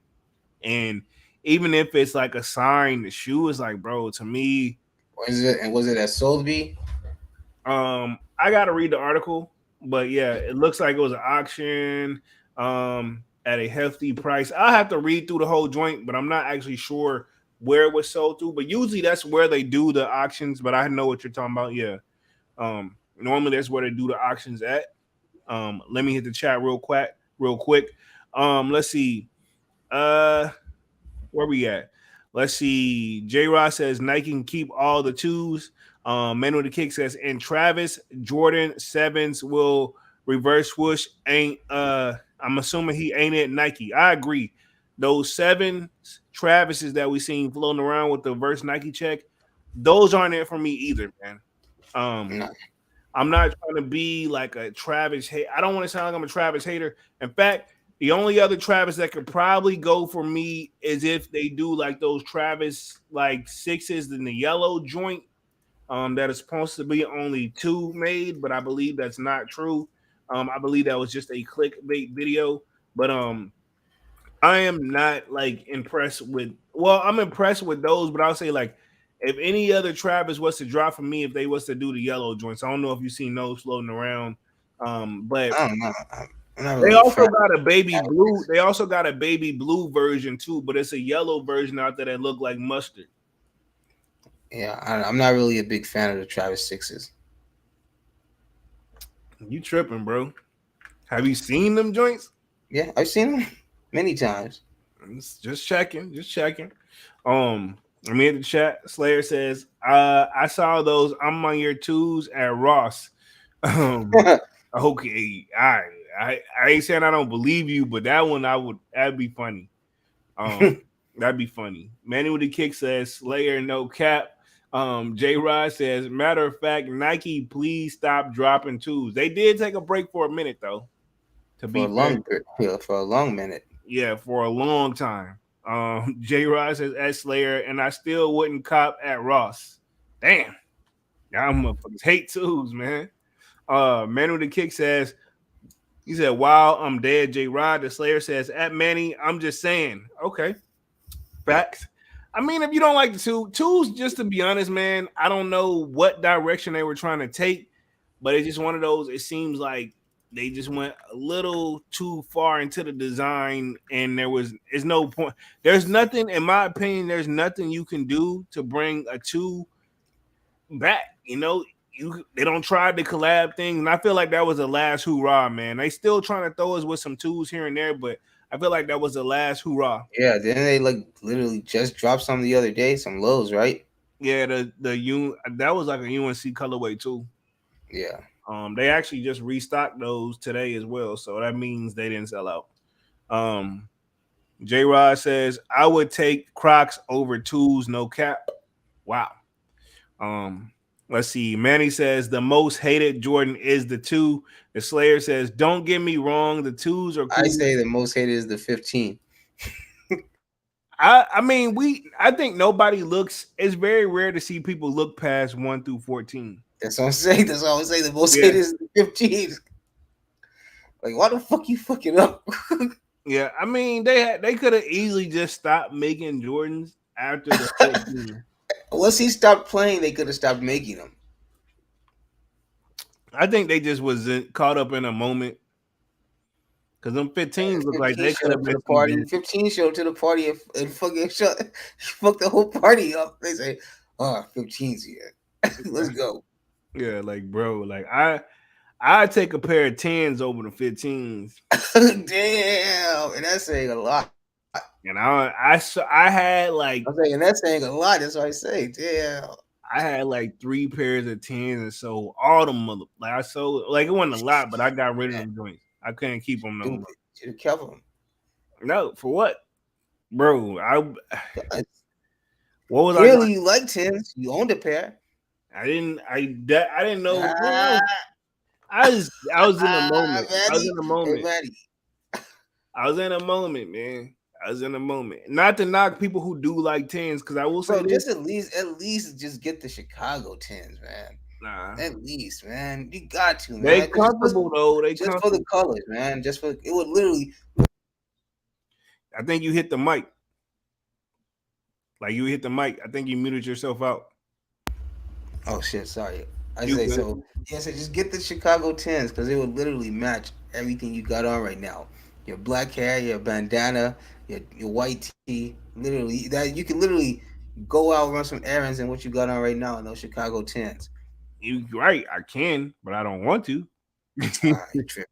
And even if it's like a signed shoe, it's like, bro, to me, Was it at Sotheby? I gotta read the article, but yeah, it looks like it was an auction at a hefty price. I'll have to read through the whole joint, but I'm not actually sure where it was sold to. But usually that's where they do the auctions. But I know what you're talking about. Yeah. Normally that's where they do the auctions at. Let me hit the chat real quick. Let's see. Where we at? Let's see. J Rod says Nike can keep all the twos. Manuel the Kick says, and Travis Jordan sevens will reverse swoosh. Ain't I'm assuming he ain't at Nike. I agree. Those seven Travises that we seen floating around with the verse Nike check, those aren't it for me either, man. No. I'm not trying to be like a Travis hate. I don't want to sound like I'm a Travis hater. In fact, the only other Travis that could probably go for me is if they do like those Travis like sixes in the yellow joint. That is supposed to be only two made, but I believe that's not true. I believe that was just a clickbait video. But I am not like impressed with. Well, I'm impressed with those, but I'll say like if any other Travis was to drop for me, if they was to do the yellow joints, I don't know if you've seen those floating around. But I don't know. I'm not they really a also fan. got a baby blue. They also got a baby blue version too, but it's a yellow version out there that look like mustard. Yeah, I'm not really a big fan of the Travis sixes. You tripping, bro? Have you seen them joints? Yeah, I've seen them many times. Just checking, just checking. I mean, the chat Slayer says, I saw those I'm on your twos at Ross. Okay, I ain't saying I don't believe you, but that one that'd be funny. That'd be funny. Manny with the Kick says Slayer no cap. J Rod says, matter of fact, Nike, please stop dropping twos. They did take a break for a minute though. To for be a fair, long minute. yeah, for a long time. J Rod says at Slayer, and I still wouldn't cop at Ross. Damn, y'all motherfuckers hate twos, man. Manu the Kick says, he said, wow, I'm dead. J Rod, the Slayer says, at Manny, I'm just saying. Okay. Facts. I mean, if you don't like the twos, just to be honest, man, I don't know what direction they were trying to take, but it's just one of those. It seems like they just went a little too far into the design, and there's no point. There's nothing, in my opinion, there's nothing you can do to bring a two back. They don't try to collab things, and I feel like that was the last hoorah, man. They still trying to throw us with some tools here and there, but I feel like that was the last hoorah. Yeah, didn't they like literally just drop some the other day? Some lows, right? Yeah, that was like a UNC colorway too. Yeah. They actually just restocked those today as well, so that means they didn't sell out. J Rod says I would take Crocs over twos, no cap. Wow. Let's see. Manny says the most hated Jordan is the two. The Slayer says, don't get me wrong, the twos are cool. I say the most hated is the 15. I mean, I think nobody looks. It's very rare to see people look past 1 through 14. That's what I'm saying. That's what I say. The most hated is the 15. Like, why the fuck you fucking up? Yeah, I mean, they could have easily just stopped making Jordans after the 14. Once he stopped playing, they could have stopped making them. I think they just was caught up in a moment. Because them 15s look like 15 they could showed have up to been the some party. bad. 15 showed up to the party and fucking fucked the whole party up. They say, "Oh, 15's here. Let's go." Yeah, like bro, like I take a pair of 10s over the 15s. Damn, and that's saying a lot. And I had like I'm saying that's saying a lot. That's what I say. Damn, I had like 3 pairs of 10s and sold all them mother like I sold like it wasn't a lot, but I got rid of them joints. I couldn't keep them no more. stupid. Should have kept them. No, for what? Bro, God, what was I clearly, going you like tens. You owned a pair. I didn't know. Ah, I was in a moment. I was Maddie. in a Hey, moment. Maddie. I was in a moment, man. I was in a moment. Not to knock people who do like 10s, because I will say Bro, this. just at least just get the Chicago tens, man. Nah. At least, man. You got to, They man. Because comfortable though. They just for the comfortable. colors, man. Just for it would literally. I think you hit the mic. Like you hit the mic. I think you muted yourself out. Oh shit, sorry. I You say good. so. Yeah, so just get the Chicago tens because it would literally match everything you got on right now. Your black hair, your bandana, your white tee. Literally, that you can literally go out run some errands and what you got on right now in those Chicago tens. You right. I can, but I don't want to. You trip.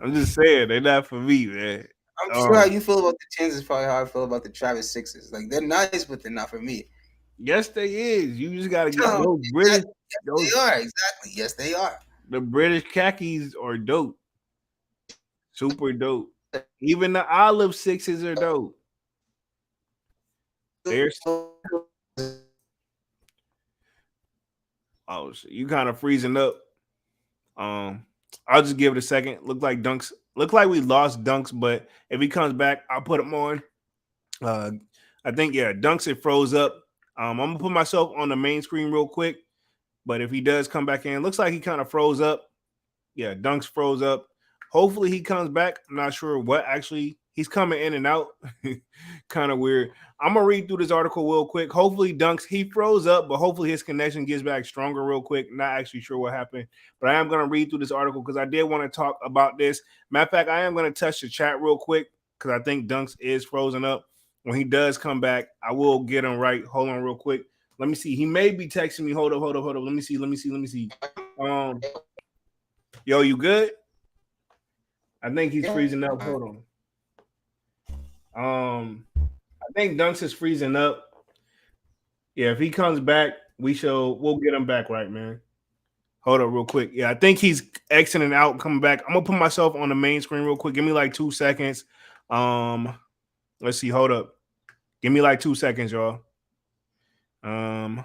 I'm just saying they're not for me, man. I'm sure how Um, you feel about the tens is probably how I feel about the Travis sixes. Like they're nice, but they're not for me. yes, they is. You just gotta get Oh, those British, yes, those they are exactly. Yes, they are. the British khakis are dope. Super dope. Even the olive sixes are dope. There's oh shit, you kind of freezing up. I'll just give it a second. Look like Dunks. Look like we lost Dunks, but if he comes back, I'll put him on. Uh, I think yeah, Dunks it froze up. I'm gonna put myself on the main screen real quick. But if he does come back in, looks like he kind of froze up. Yeah, Dunks froze up. Hopefully he comes back. I'm not sure what actually he's coming in and out. Kind of weird. I'm gonna read through this article real quick. Hopefully Dunks he froze up, but hopefully his connection gets back stronger real quick. Not actually sure what happened, but I am gonna read through this article because I did want to talk about this. Matter of fact, I am gonna touch the chat real quick because I think Dunks is frozen up. When he does come back, I will get him right. Hold on real quick. Let me see. He may be texting me. Hold up, hold up, hold up. Let me see. Let me see. Let me see. Um, yo, you good? I think he's freezing up. Hold on. I think Dunks is freezing up. Yeah, if he comes back, we'll get him back right, man. Hold up real quick. Yeah, I think he's exiting out, coming back. I'm gonna put myself on the main screen real quick. Give me like 2 seconds. Um, let's see. Hold up. Give me like 2 seconds, y'all. Um,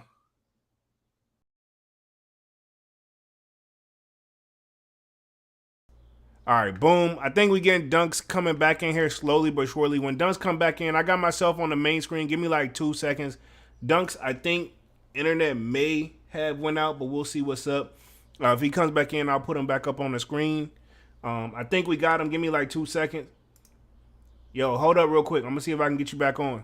all right, boom. I think we getting Dunks coming back in here slowly but surely. When Dunks come back in, I got myself on the main screen. Give me like 2 seconds. Dunks, I think internet may have went out, but we'll see what's up. If he comes back in, I'll put him back up on the screen. I think we got him. Give me like 2 seconds. Yo, hold up real quick. I'm gonna see if I can get you back on.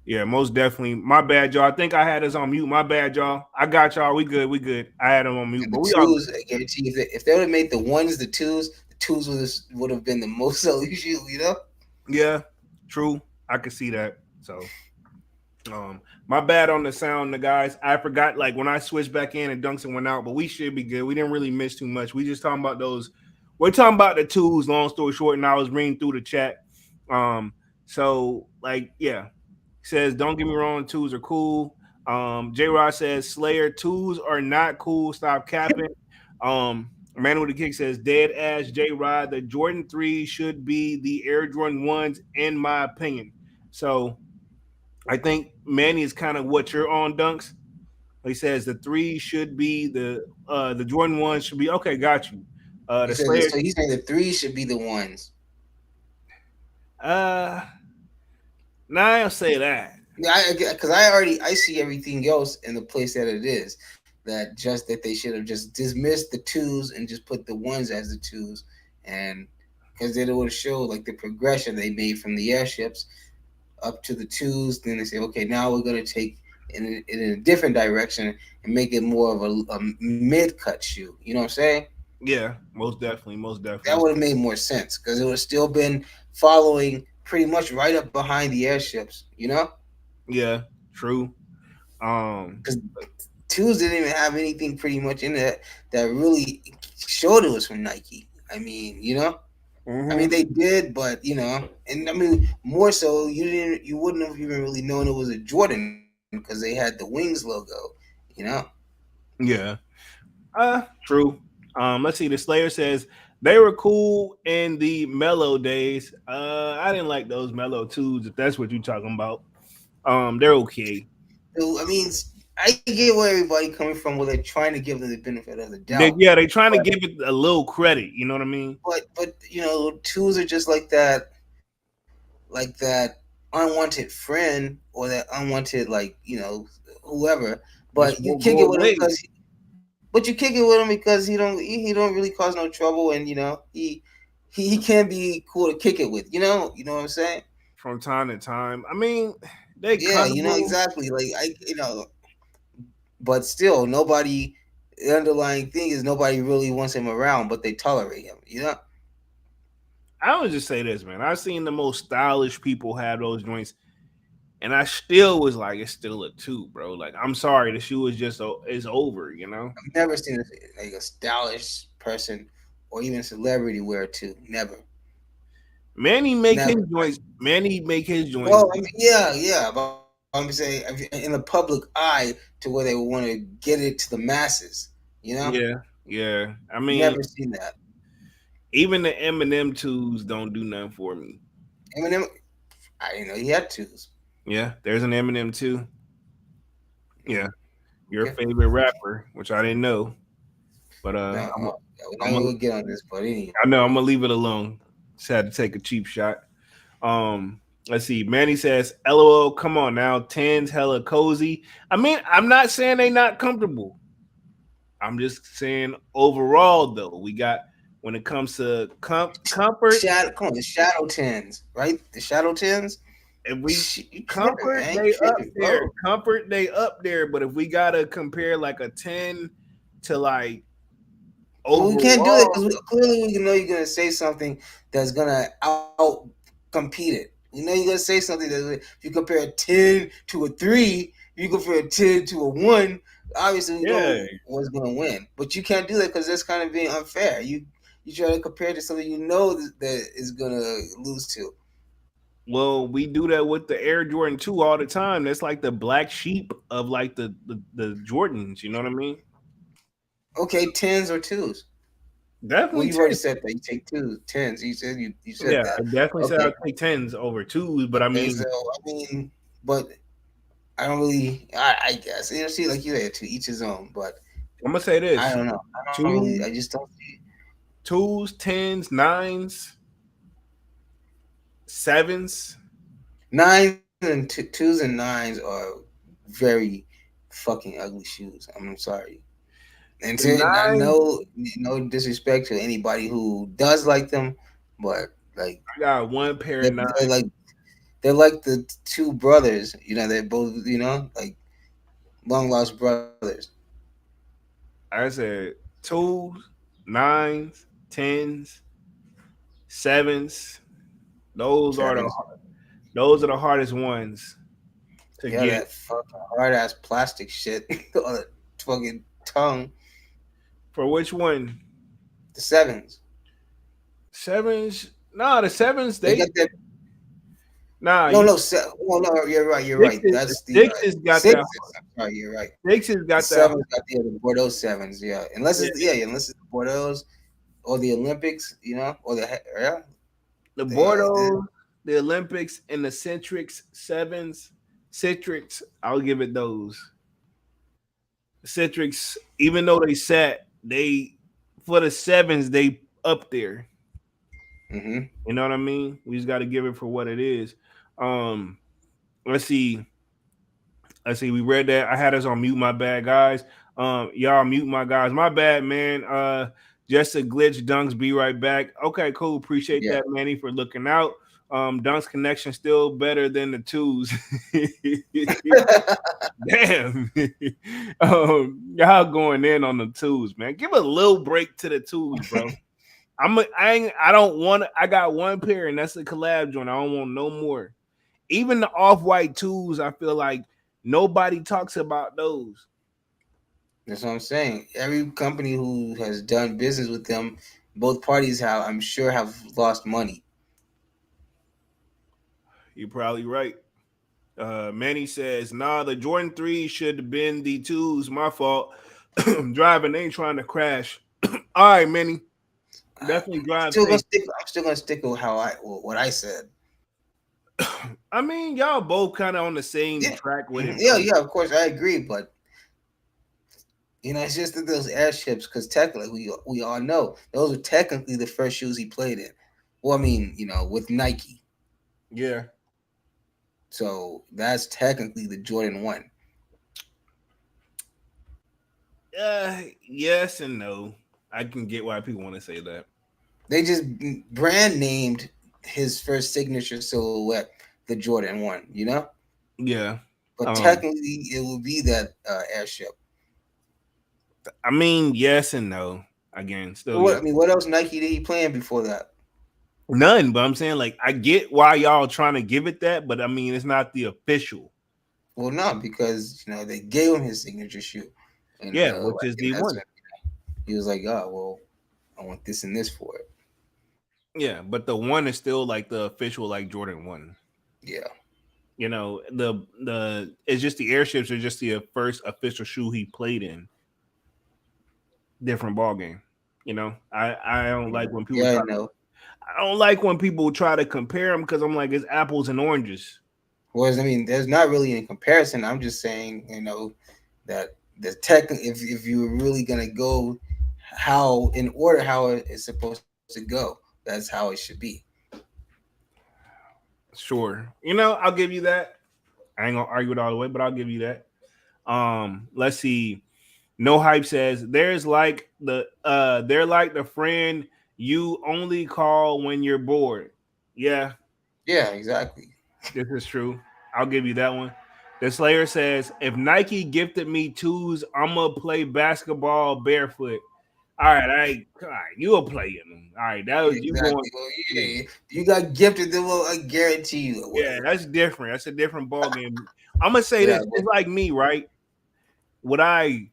Yeah, most definitely. My bad, y'all. I think I had us on mute. My bad, y'all. I got y'all. We good. We good. I had them on mute, And but the we all twos, I guarantee you, if they would have made the twos would have been the most sold shoe. You know. good. Yeah, true. I could see that. So, my bad on the sound, the guys. I forgot like when I switched back in and Duncan went out, but we should be good. We didn't really miss too much. We just talking about those. We're talking about the twos. Long story short, and I was reading through the chat. Um, so like, yeah, says, don't get me wrong, twos are cool. J Rod says, Slayer, twos are not cool. Stop capping. Man with the Kick says, dead ass J Rod. The Jordan 3 should be the Air Jordan 1s, in my opinion. So I think Manny is kind of what you're on, Dunks. He says the 3 should be the Jordan 1 should be okay, got you. He The said that, Slayer, so he's saying the threes should be the ones. uh, nah, I'll say that. Yeah, because I see everything else in the place that it is. That they should have just dismissed the twos and just put the ones as the twos, and because then it would show like the progression they made from the airships up to the twos. Then they say, okay, now we're gonna take in a different direction and make it more of a mid cut shoe. You know what I'm saying? Yeah, most definitely, most That definitely. would have made more sense because it would have still been following pretty much right up behind the airships. You know? Yeah, true. Um, Because twos didn't even have anything pretty much in it that really showed it was from Nike. I mean, you know, I mean mhm. they did, but you know, and I mean more so you wouldn't have even really known it was a Jordan because they had the wings logo, you know. Yeah. True. Let's see. The Slayer says they were cool in the mellow days. I didn't like those mellow twos, if that's what you're talking about. They're okay. So, I mean, I get where everybody coming from, where they're trying to give them the benefit of the doubt, They trying to but give it a little credit. You know what I mean? but you know, twos are just like that unwanted friend or that unwanted whoever. But Just you won't kick go it with him away but you kick it with him because he don't really cause no trouble, and you know he can be cool to kick it with. You know what I'm saying? from time to time. I mean, they Yeah, you know cuttable. exactly. Like but still nobody. The underlying thing is nobody really wants him around, but they tolerate him. You know. I would just say this, man. I've seen the most stylish people have those joints, and I still was like, it's still a two, bro. Like, I'm sorry, the shoe is just is over. You know. I've never seen like a stylish person or even celebrity wear it too. Never, Manny make his never. joints. Manny make his joints. Well, I mean, yeah, but I'm saying in the public eye to where they want to get it to the masses. You know, Yeah, yeah. I mean, never seen that. even the Eminem twos don't do nothing for me. Eminem, I didn't know he had twos. Yeah, there's an Eminem too. Yeah, Mm, your okay, favorite rapper, which I didn't know, but no, I'm, yeah, we're not I'm, a, gonna get on this, but I anyway, know I'm gonna leave it alone. Just had to take a cheap shot. Um, let's see. Manny says, "LOL, come on now, tens hella cozy." I mean, I'm not saying they not comfortable. I'm just saying overall though, we got when it comes to comfort. shadow, come on, the shadow tens, right? The shadow tens. If we You tripping, comfort, man? You they up tripping, there. bro? Comfort, they up there. But if we gotta compare like a 10 to like Well, we can't do that overall, because clearly we know you're gonna say something that's gonna out compete it. You know you're gonna say something that if you compare a 10 to a 3, you compare a 10 to a 1. Obviously, we yeah. know what's gonna win, but you can't do that because that's kind of being unfair. You try to compare it to something you know that is gonna lose to. Well, we do that with the Air Jordan 2 all the time. That's like the black sheep of like the Jordans, you know what I mean? Okay, tens or twos. Well, Definitely you've already 10. said that. You take two tens. You said Yeah, that. I definitely said Okay. I'd take tens over twos, but I Okay. mean, So I mean, but I don't really. I guess you know. See, like you said, to each his own. But I'm gonna say I this: don't know. I don't really. I two, just don't see twos, tens, nines, sevens. nines and twos and nines are very fucking ugly shoes. I'm sorry. And The I nines, know no disrespect to anybody who does like them, but like I got one pair of nines. they're like they're like the two brothers. They're both like long lost brothers. I said twos, nines, tens, sevens. Those are the Sevens. those are the hardest ones to Yeah, get. that fucking hard ass plastic shit on the fucking tongue. For which one? The sevens. Sevens? Nah, the sevens They got they that. nah. No, You no. Well, no, you're right. You're right. sixes, That's the sixes got that. sixes. I'm sorry, you're right. Sixes The got that. sevens got the Bordeaux sevens. Yeah, unless Yeah, it's unless it's the Bordeaux or the Olympics. Or yeah, the the Bordeaux, the Olympics, and the Centrix sevens. Citrix, I'll give it those. Citrix, even though they sat, they for the sevens they up there. mm-hmm. You know what I mean? We just got to give it for what it is. Um, let's see. Let's see. We read that. I had us on mute. My bad, guys. Y'all mute my guys. My bad, man. Just a glitch. Dunks. Be right back. Okay, cool. Appreciate Yeah. that, Manny, for looking out. Dunks connection still better than the twos. Damn. Y'all going in on the twos, man. Give a little break to the twos, bro. I don't want I got one pair and that's a collab joint. I don't want no more. Even the off-white twos, I feel like nobody talks about those. That's what I'm saying. Every company who has done business with them, both parties have, I'm sure, have lost money. You're probably right. Manny says, nah, the Jordan 3 should have been the twos. My fault. Driving ain't trying to crash. All right, Manny. Definitely drive safe. I'm still gonna stick with what I said. I mean, y'all both kind of on the Yeah, same track with it, yeah, bro. yeah. Of course, I agree, but it's just that those airships, because technically, we all know those are technically the first shoes he played in. Well, I mean, with Nike, Yeah. so that's technically the Jordan 1. Yes and no. I can get why people want to say that. They just brand named his first signature silhouette the Jordan 1. Yeah. But Um, technically, it would be that airship. I mean, yes and no. Again, still What yes. I mean, what else Nike did he play in before that? None, but I'm saying like I get why y'all trying to give it that, but I mean it's not the official. Well, no, because they gave him his signature shoe, and Yeah, which like is in the one. essence, he was like, "Oh, well, I want this and this for it." Yeah, but the one is still like the official like Jordan one. Yeah, The it's just the airships are just the first official shoe he played in. Different ball game. I don't like when people yeah, I try. know. I don't like when people try to compare them because I'm like it's apples and oranges. Whereas, I mean, there's not really any comparison. I'm just saying, that the tech, if you're really gonna go how in order how it's supposed to go, that's how it should be. Sure, I'll give you that. I ain't gonna argue it all the way, but I'll give you that. Let's see. No hype says they're like the friend you only call when you're bored. Yeah, Yeah, exactly. this is true. I'll give you that one. The Slayer says if Nike gifted me twos, I'm gonna play basketball barefoot. All right, you'll play it. All right, that was you going. Exactly. Well, Yeah, yeah, you got gifted, then I guarantee you. yeah, that's different. That's a different ball game. I'm gonna say Yeah, this. It's like me, right? Would I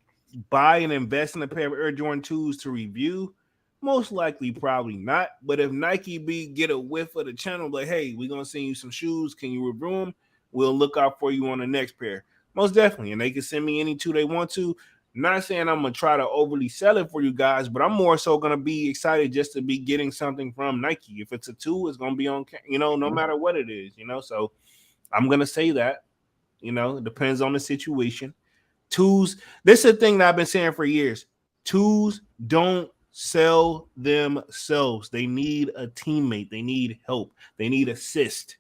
buy and invest in a pair of Air Jordan 2s to review? Most likely, probably not. But if Nike get a whiff of the channel, like, hey, we're gonna send you some shoes. Can you review them? We'll look out for you on the next pair. Most definitely, and they can send me any two they want to. Not saying I'm gonna try to overly sell it for you guys, but I'm more so gonna be excited just to be getting something from Nike. If it's a two, it's gonna be on, no matter what it is. So I'm gonna say that. It depends on the situation. Twos, this is a thing that I've been saying for years. Twos don't sell themselves. They need a teammate. They need help. They need assist.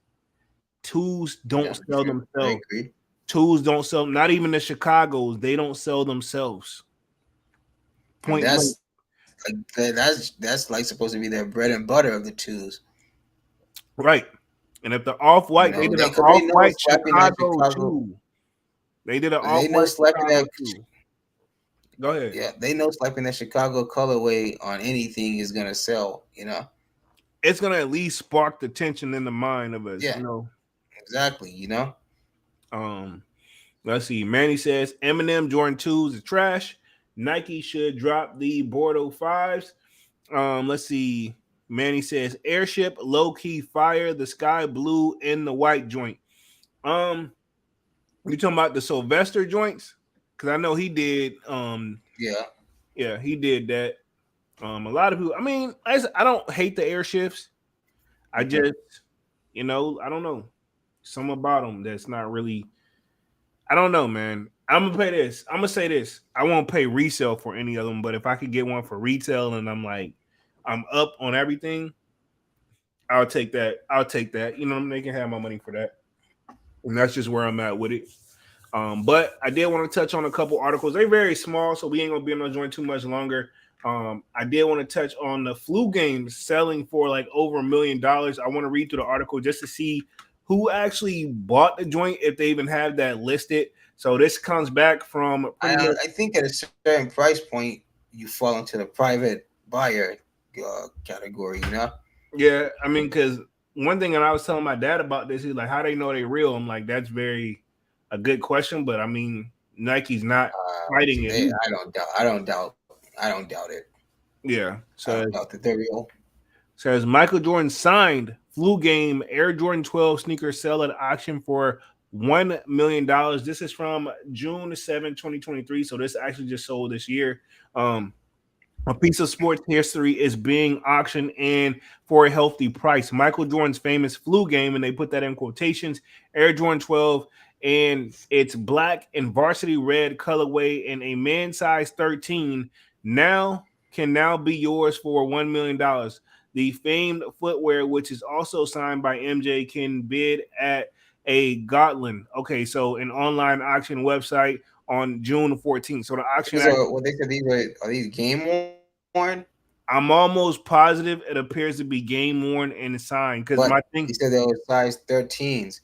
Twos yeah, don't sell I themselves. agree. Twos don't sell, not even the Chicago's, they don't sell themselves. And Point blank. that's like supposed to be their bread and butter of the twos. Right. And if the off white, they did an they cause off they know white slapping that Chicago Chicago. too. They did an off They know white slapping Chicago that. too. Go ahead. Yeah, they know slapping that Chicago colorway on anything is gonna sell. It's gonna at least spark the tension in the mind of us, Yeah, exactly. Um, let's see. Manny says Eminem Jordan 2s is trash. Nike should drop the Bordeaux 5s. Let's see. Manny says airship low key fire, the sky blue in the white joint. Um, you talking about the Sylvester joints? Because I know he did. Yeah. Yeah, he did that. A lot of people. I mean, I don't hate the airships. I Hmm. just, I don't know. Some about them that's not really. I don't know, man. I'm gonna pay this. I'm gonna say this. I won't pay resale for any of them, but if I could get one for retail and I'm like, I'm up on everything, I'll take that. I'll take that. They can have my money for that, and that's just where I'm at with it. But I did want to touch on a couple articles. They're very small, so we ain't gonna be able to join too much longer. I did want to touch on the flu games selling for like over $1 million. I want to read through the article just to see who actually bought the joint, if they even have that listed. So this comes back from pretty much. I think at a certain price point, you fall into the private buyer category. Yeah, I mean, because one thing that I was telling my dad about this, he's like, "How they know they real?" I'm like, "That's very a good question," but I mean, Nike's not fighting it either. I don't doubt. I don't doubt. I don't doubt it. Yeah, I don't so doubt that they're real. says Michael Jordan signed flu game Air Jordan 12 sneakers sell at auction for $1 million. This is from June 7, 2023. So this actually just sold this year. Um, a piece of sports history is being auctioned in for a healthy price. Michael Jordan's famous flu game, and they put that in quotations, Air Jordan 12, and it's black and varsity red colorway in a man size 13 now be yours for $1 million. The famed footwear, which is also signed by MJ, can bid at a Gotland. Okay, so an online auction website on June 14th. So the auction These actually, are what they said. Are these game worn? I'm almost positive it appears to be game worn and signed. Because But my he thing, said they were size 13s.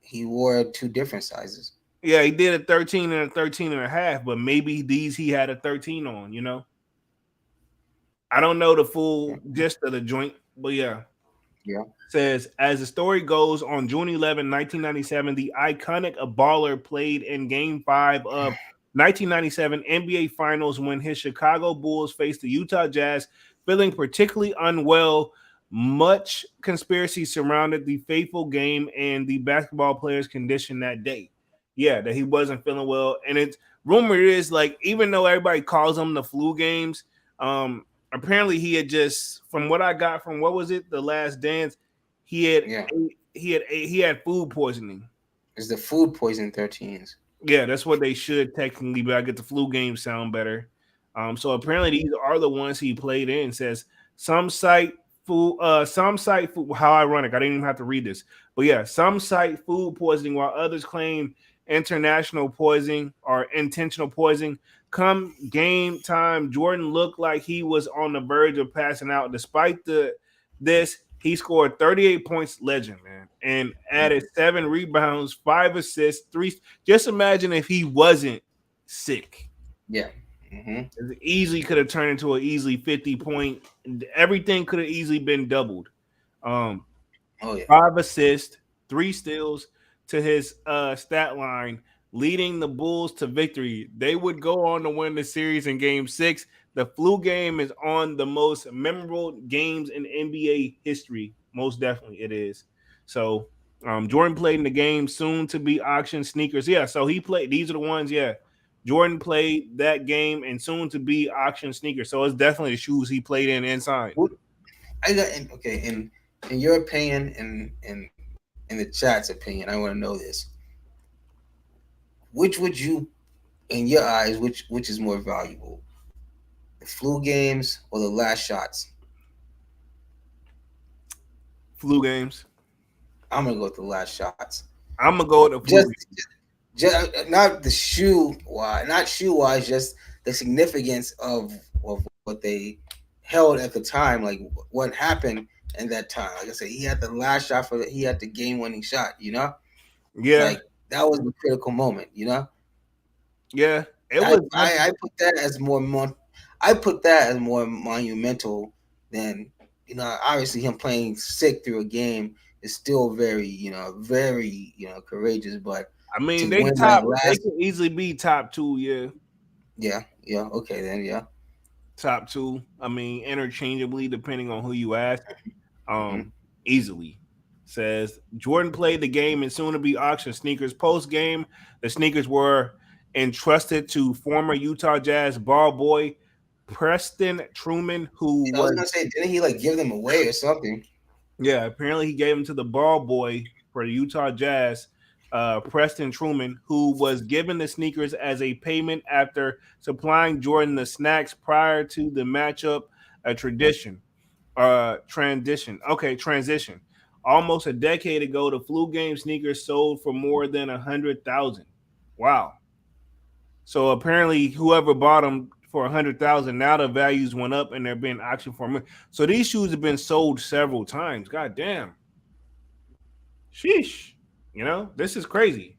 He wore two different sizes. yeah, he did a 13 and a 13 and a half, but maybe these he had a 13 on. I don't know the full gist of the joint, but yeah. Yeah. Says, as the story goes, on June 11, 1997, the iconic baller played in Game 5 of 1997 NBA Finals when his Chicago Bulls faced the Utah Jazz, feeling particularly unwell. Much conspiracy surrounded the fateful game and the basketball player's condition that day. Yeah, that he wasn't feeling well. And it's rumored is like, even though everybody calls them the flu games, apparently he had just, from what I got from, what was it, The Last Dance, he had Yeah. he had food poisoning. It's the food poison 13s. Yeah, that's what they should technically, but I get the flu game sound better. So apparently these are the ones he played in. Says some cite food. How ironic! I didn't even have to read this, but yeah, some cite food poisoning, while others claim international poisoning or intentional poisoning. Come game time, Jordan looked like he was on the verge of passing out. Despite this, he scored 38 points, legend, man, and added 7 rebounds, 5 assists, three. Just imagine if he wasn't sick. Yeah. Hmm. It easily could have turned into an easily 50 point. Everything could have easily been doubled. Um, Oh yeah. 5 assists, 3 steals to his stat line, leading the Bulls to victory. They would go on to win the series in Game 6. The flu game is on the most memorable games in NBA history. Most definitely it is. So Jordan played in the game, soon to be auction sneakers. Yeah, so he played. These are the ones, yeah. Jordan played that game and soon to be auction sneakers. So it's definitely the shoes he played in inside. I got okay. In your opinion, and in the chat's opinion, I want to know this. Which would you, in your eyes, which is more valuable, the flu games or the last shots? Flu games. I'm gonna go with the last shots. I'm gonna go with the flu. Just not the shoe wise, not shoe wise, just the significance of what they held at the time, like what happened in that time. Like I said, he had the last shot he had the game winning shot. Yeah, Like that was the critical moment. yeah. It I, was I I put that as I put that as more monumental than obviously him playing sick through a game is still very very courageous, but I mean, to they win that top. They last could easily be top two. Yeah, yeah okay then yeah. top two. I mean, interchangeably depending on who you ask. Hmm. Easily. Says Jordan played the game and soon to be auctioned sneakers. Post game, the sneakers were entrusted to former Utah Jazz ball boy Preston Truman, who I was was gonna say, didn't he like give them away or something? yeah, apparently he gave them to the ball boy for the Utah Jazz, Preston Truman, who was given the sneakers as a payment after supplying Jordan the snacks prior to the matchup. A tradition. Transition. Almost a decade ago, the flu game sneakers sold for more than 100,000. Wow. So apparently, whoever bought them for 100,000, now the values went up and they're being auctioned for more. So these shoes have been sold several times. God damn. Sheesh. This is crazy.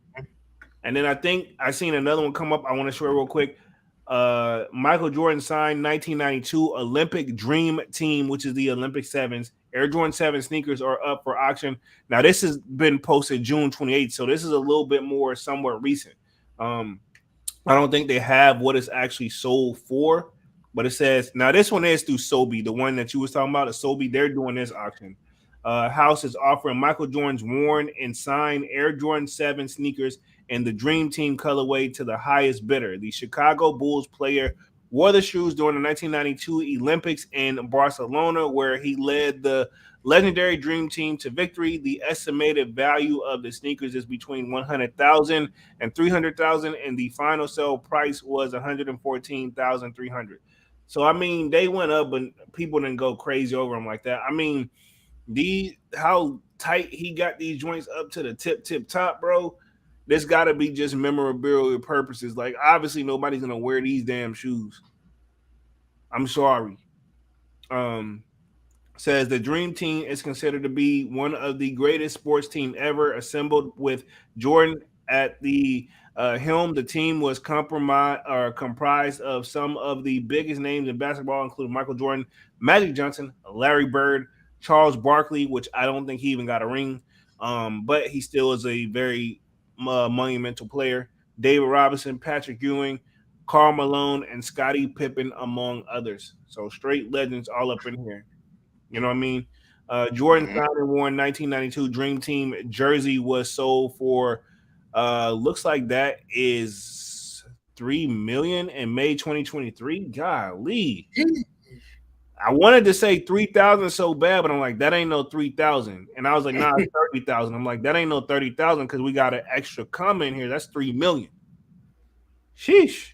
And then I think I seen another one come up. I want to share real quick. Michael Jordan signed 1992 Olympic Dream Team, which is the Olympic Sevens. Air Jordan 7 sneakers are up for auction. Now, this has been posted June 28th, so this is a little bit more somewhat recent. Um, I don't think they have what it's actually sold for, but it says now this one is through Sobe, the one that you was talking about. The Sobe, they're doing this auction. House is offering Michael Jordan's worn and signed Air Jordan 7 sneakers and the Dream Team colorway to the highest bidder. The Chicago Bulls player wore the shoes during the 1992 Olympics in Barcelona, where he led the legendary Dream Team to victory. The estimated value of the sneakers is between 100,000 and 300,000, and the final sale price was 114,300. So I mean, they went up, but people didn't go crazy over them like that. I mean, the how tight he got these joints up to the tip top, bro. This got to be just memorabilia purposes. Like, obviously, nobody's gonna wear these damn shoes. I'm sorry. Um, Says the Dream Team is considered to be one of the greatest sports team ever assembled with Jordan at the helm. The team was comprised of some of the biggest names in basketball, including Michael Jordan, Magic Johnson, Larry Bird, Charles Barkley, which I don't think he even got a ring, but he still is a very monumental player. David Robinson, Patrick Ewing, Karl Malone, and Scottie Pippen, among others. So straight legends all up in here. You know what I mean? Jordan Hmm. signed and worn 1992 Dream Team jersey was sold for looks like that is 3 million in May 2023. Golly. I wanted to say 3,000 so bad, but I'm like, that ain't no 3,000. And I was like, nah, it's 30,000. I'm like, that ain't no 30,000 because we got an extra comment here. That's 3 million. Sheesh.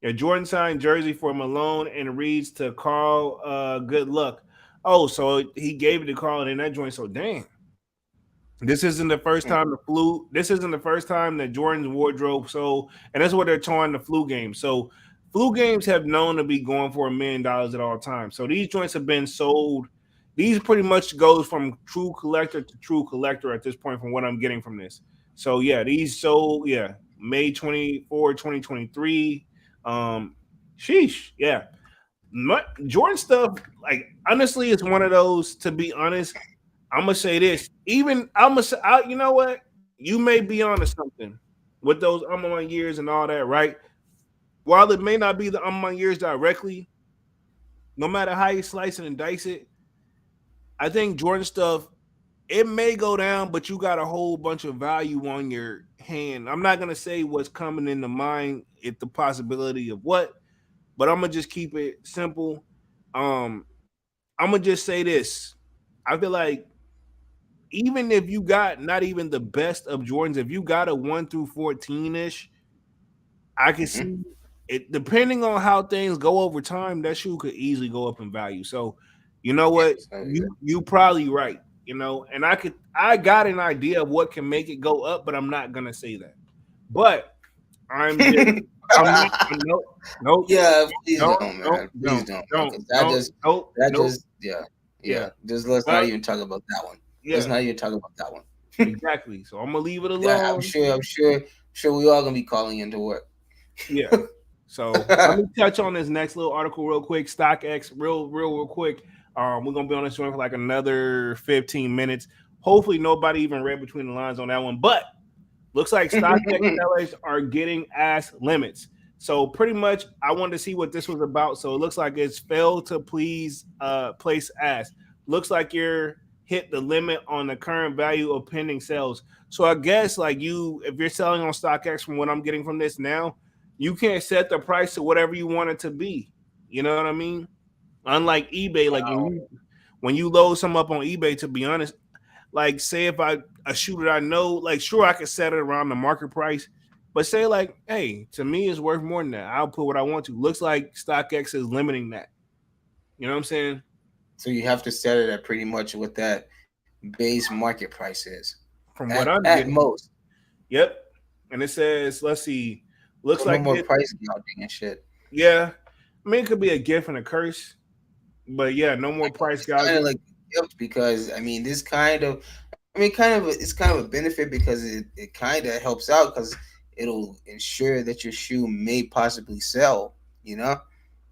Yeah, Jordan signed jersey for Malone and reads to Carl, good luck. Oh, so he gave it to Carl and then that joint. So damn. This isn't the first time the flu. This isn't the first time that Jordan's wardrobe sold, and that's what they're towing the flu game. So, flu games have known to be going for $1 million at all times. So these joints have been sold. These pretty much goes from true collector to true collector at this point, from what I'm getting from this. So yeah, these sold. Yeah, May 24, 2023. Sheesh. Yeah, Jordan stuff. Like honestly, it's one of those. To be honest, I'm gonna say this. Even I'm gonna say, you know what? You may be onto something with those on years and all that, right? While it may not be the on years directly, no matter how you slice it and dice it, I think Jordan stuff it may go down, but you got a whole bunch of value on your hand. I'm not gonna say what's coming into mind at the possibility of what, but I'm gonna just keep it simple. Um, I'm gonna just say this. I feel like even if you got not even the best of Jordans, if you got a 1 through 14 ish, I can Hmm. see it depending on how things go over time, that shoe could easily go up in value. So, you know what? Yes. Oh, yeah. You probably right, and I got an idea of what can make it go up, but I'm not gonna say that. But I'm just I'm not nope, nope, Yeah, please don't, don't, don't, man. Please don't, don't, don't, because don't, nope, that nope. just yeah. Yeah, Yeah. just let's not Well, even talk about that one. Let's yeah, not even talk about that one. exactly. So I'm gonna leave it Yeah, I'm alone. sure. I'm sure. Sure, we all gonna be calling into work. Yeah. So let me touch on this next little article real quick. StockX, real quick. We're gonna be on this one for like another 15 minutes. Hopefully, nobody even read between the lines on that one. But looks like StockX sellers are getting ass limits. So pretty much, I wanted to see what this was about. So it looks like it's failed to please place ask. Looks like you're hit the limit on the current value of pending sales. So I guess like you, if you're selling on StockX, from what I'm getting from this now, you can't set the price to whatever you want it to be. You know what I mean? Unlike eBay, like when you load some up on eBay, to be honest, like say if I a shoe that I know, like sure I could set it around the market price, but say like, hey, to me it's worth more than that. I'll put what I want to. Looks like StockX is limiting that. You know what I'm saying? So you have to set it at pretty much what that base market price is, From what I'm at getting. most. Yep. And it says, let's see, So looks no like more it. price gouging and shit. Yeah. I mean, it could be a gift and a curse, but yeah, no more price It's kind of gouging. like a gift because I mean, this kind of, I mean, it's kind of a benefit because it kind of helps out because it'll ensure that your shoe may possibly sell. You know,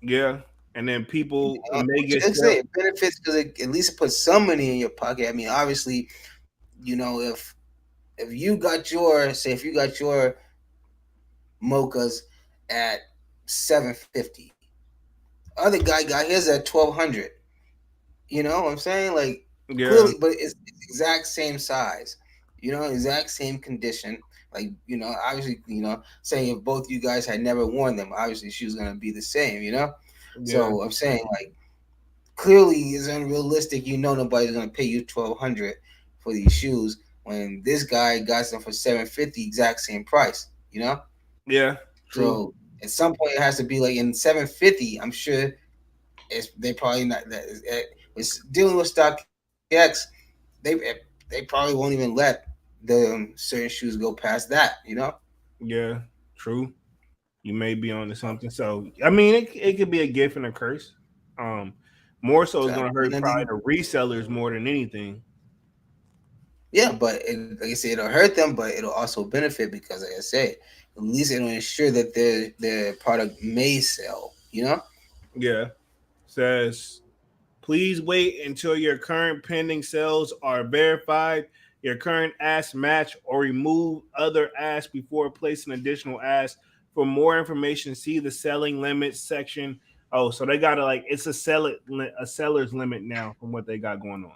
Yeah. And then people may which get I say sell. it benefits because it at least puts some money in your pocket. I mean, obviously, you know, if you got your say if you got your mochas at 750, other guy got his at 1200. You know what I'm saying? Like Yeah. clearly, but it's exact same size. You know, exact same condition. Like obviously, saying if both you guys had never worn them, obviously she was gonna be the same. You know, Yeah. so I'm saying like clearly it's unrealistic. You know, nobody's gonna pay you 1200 for these shoes when this guy got them for 750, exact same price. You know, Yeah. True. so at some point it has to be like in 750. I'm sure they probably not that it's dealing with StockX. They they probably won't even let the certain shoes go past that. Yeah. True. You may be onto something. So I mean, it could be a gift and a curse. Um, More so, it's So, going to hurt probably the resellers more than anything. yeah, but like I said, it'll hurt them, but it'll also benefit because, like I said, at least it'll ensure that their product may sell. Yeah, says please wait until your current pending sales are verified. Your current ask match or remove other asks before placing additional asks. For more information, see the selling limits section. Oh, so they got to like it's a seller's limit now from what they got going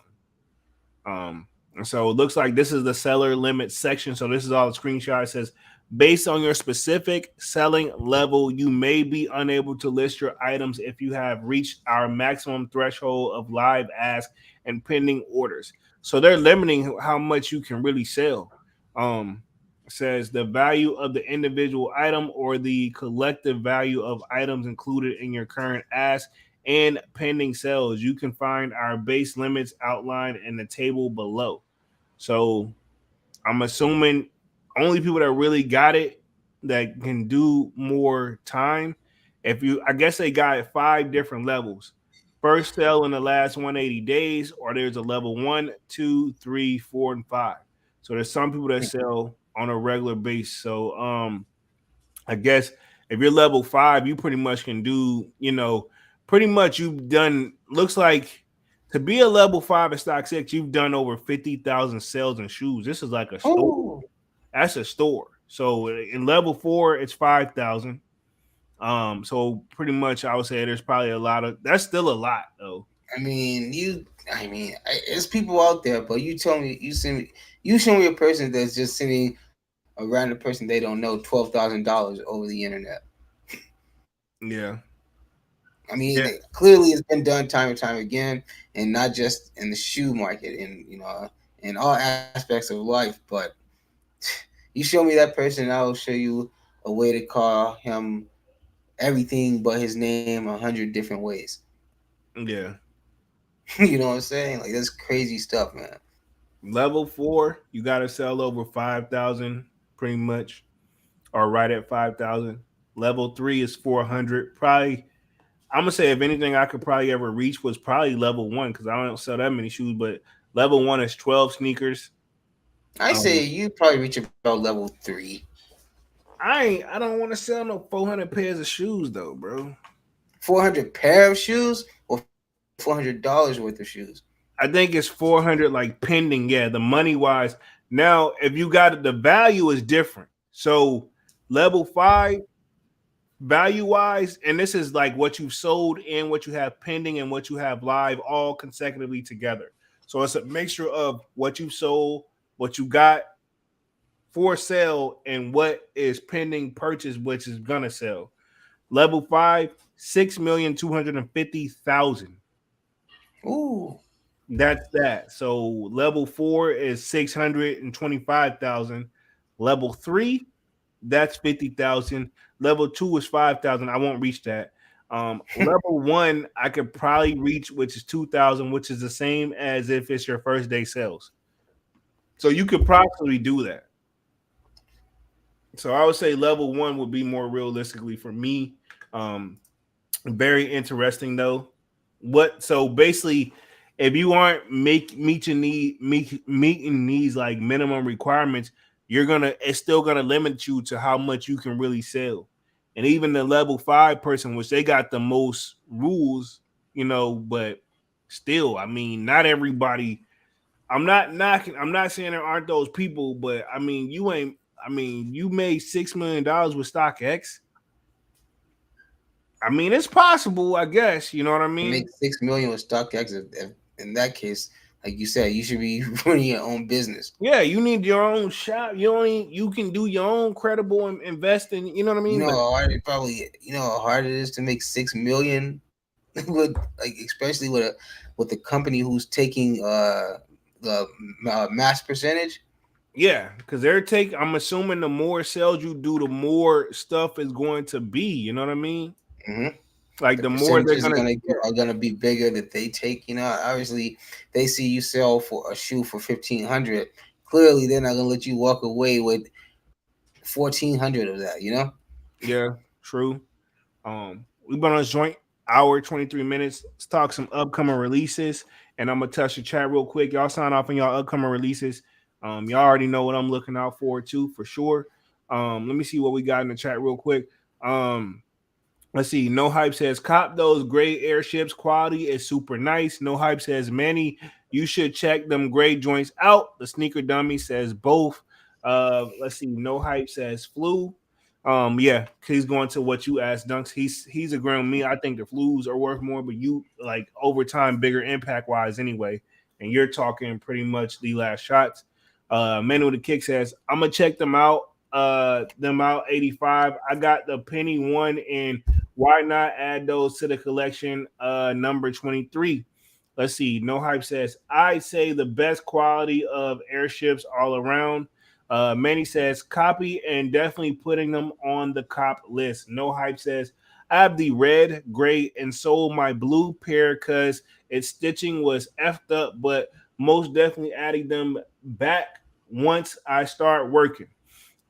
on. And so it looks like this is the seller limit section. So this is all the screenshot. It says, based on your specific selling level, you may be unable to list your items if you have reached our maximum threshold of live ask and pending orders. So they're limiting how much you can really sell. Um, it says the value of the individual item or the collective value of items included in your current ask and pending sales. You can find our base limits outlined in the table below. So I'm assuming only people that really got it that can do more time. If you, I guess they got 5 different levels. First sell in the last 180 days, or there's a level 1, 2, 3, 4, and 5. So there's some people that sell on a regular base. So I guess if you're level 5, you pretty much can do, pretty much you've done, looks like to be a level 5 at StockX, you've done over 50,000 sales and shoes. This is like a store. Oh, That's a store. So in level 4, it's 5,000. So pretty much I would say there's probably a lot of, that's still a lot though. I mean, there's people out there, but you tell me, you show me a person that's just sending a random person they don't know $12,000 over the internet. Yeah. I mean, Yeah. clearly it's been done time and time again, and not just in the shoe market, and in all aspects of life. But you show me that person, I'll show you a way to call him everything but his name 100 different ways. Yeah. You know what I'm saying? Like that's crazy stuff, man. Level 4, you got to sell over 5,000 pretty much, or right at 5,000. Level 3 is 400. Probably I'm gonna say if anything I could probably ever reach was probably level one because I don't sell that many shoes. But level one is 12 sneakers. I Um, say you probably reach about level 3. I don't want to sell no 400 pairs of shoes though, bro. 400 pair of shoes or $400 worth of shoes. I think it's 400 like pending. Yeah, the money wise. Now, if you got it, the value is different. So level five value wise, and this is like what you sold and what you have pending and what you have live all consecutively together. So it's a mixture of what you sold, what you got for sale, and what is pending purchase, which is gonna sell. Level five, 6,250,000. Ooh, That's that. So level four is 625,000. Level three, that's 50,000. Level two is 5,000. I won't reach that. Level one, I could probably reach, which is 2,000, which is the same as if it's your first day sales. So you could probably do that. So I would say level one would be more realistically for me. Um, Very interesting though. What so basically, if you aren't meeting these like minimum requirements, it's still gonna limit you to how much you can really sell. And even the level five person, which they got the most rules, but still, I mean, not everybody. I'm not knocking. I'm not saying there aren't those people, but I mean, you ain't. I mean, you made $6 million with StockX. I mean, it's possible, I guess. You know what I to make mean? 6 million with StockX, if in that case, like you said, you should be running your own business. Yeah, you need your own shop. You can do your own credible investing. You know what I You mean? know But how hard it probably, you know how hard it is to make 6 million with, like, especially with the company who's taking the mass percentage. yeah, because they're taking. I'm assuming the more sales you do, the more stuff is going to be. You know what I mean? Hmm. Like The the more they're percentages gonna. are gonna be bigger that they take. You know, obviously they see you sell for a shoe for 1,500. Clearly, they're not gonna let you walk away with 1,400 of that. You know. Yeah, true. We've been on this joint hour 23 minutes. Let's talk some upcoming releases, and I'm gonna touch the chat real quick. Y'all sign off on y'all upcoming releases. Y'all already know what I'm looking out for too, for sure. Let me see what we got in the chat real quick. Um, Let's see. No Hype says cop those gray airships. Quality is super nice. No Hype says Manny, you should check them gray joints out. The sneaker dummy says both. Let's see. No Hype says flu. Yeah, he's going to what you asked, Dunks. He's agreeing with me. I think the flus are worth more, but you like over time, bigger impact wise anyway. And you're talking pretty much the last shots. Manu with the kick says, I'm gonna check them out. Them out 85. I got the penny one and why not add those to the collection? Number 23. Let's see. No Hype says, I say the best quality of airships all around. Manny says, copy and definitely putting them on the cop list. No Hype says, I have the red, gray, and sold my blue pair because its stitching was effed up, but most definitely adding them back once I start working.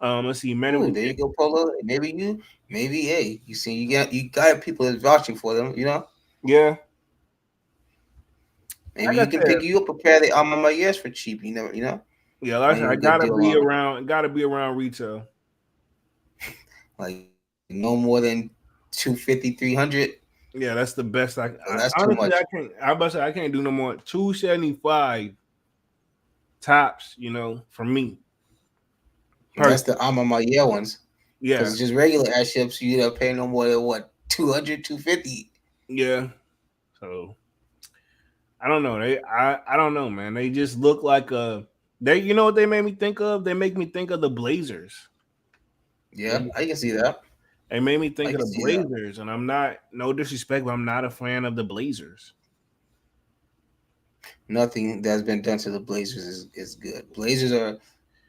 Let's see. Manny with Ooh, the there you kick. go, Polo. Maybe, hey, you see, you got people that's vouching for them. You know, Yeah. maybe Like I you can said, pick you up a pair of the Alma years for cheap. yeah, like I Might said, get I a good gotta deal be on them. around. Gotta be around retail. Like no more than 250, 300. Yeah, that's the best. That's too Honestly, I much. can't. I about to say I can't do no more. 275 tops. For me And that's personally. the Alma year ones. Because Yeah, it's just regular airships, you don't pay no more than what, 200, 250. yeah. So I don't know. I don't know, man. They just look like a. They, you know what they made me think of? They make me think of the Blazers. They, Yeah, I can see that. they made me think I of can the see that. Blazers, and I'm not. No disrespect, but I'm not a fan of the Blazers. Nothing that's been done to the Blazers is good. Blazers are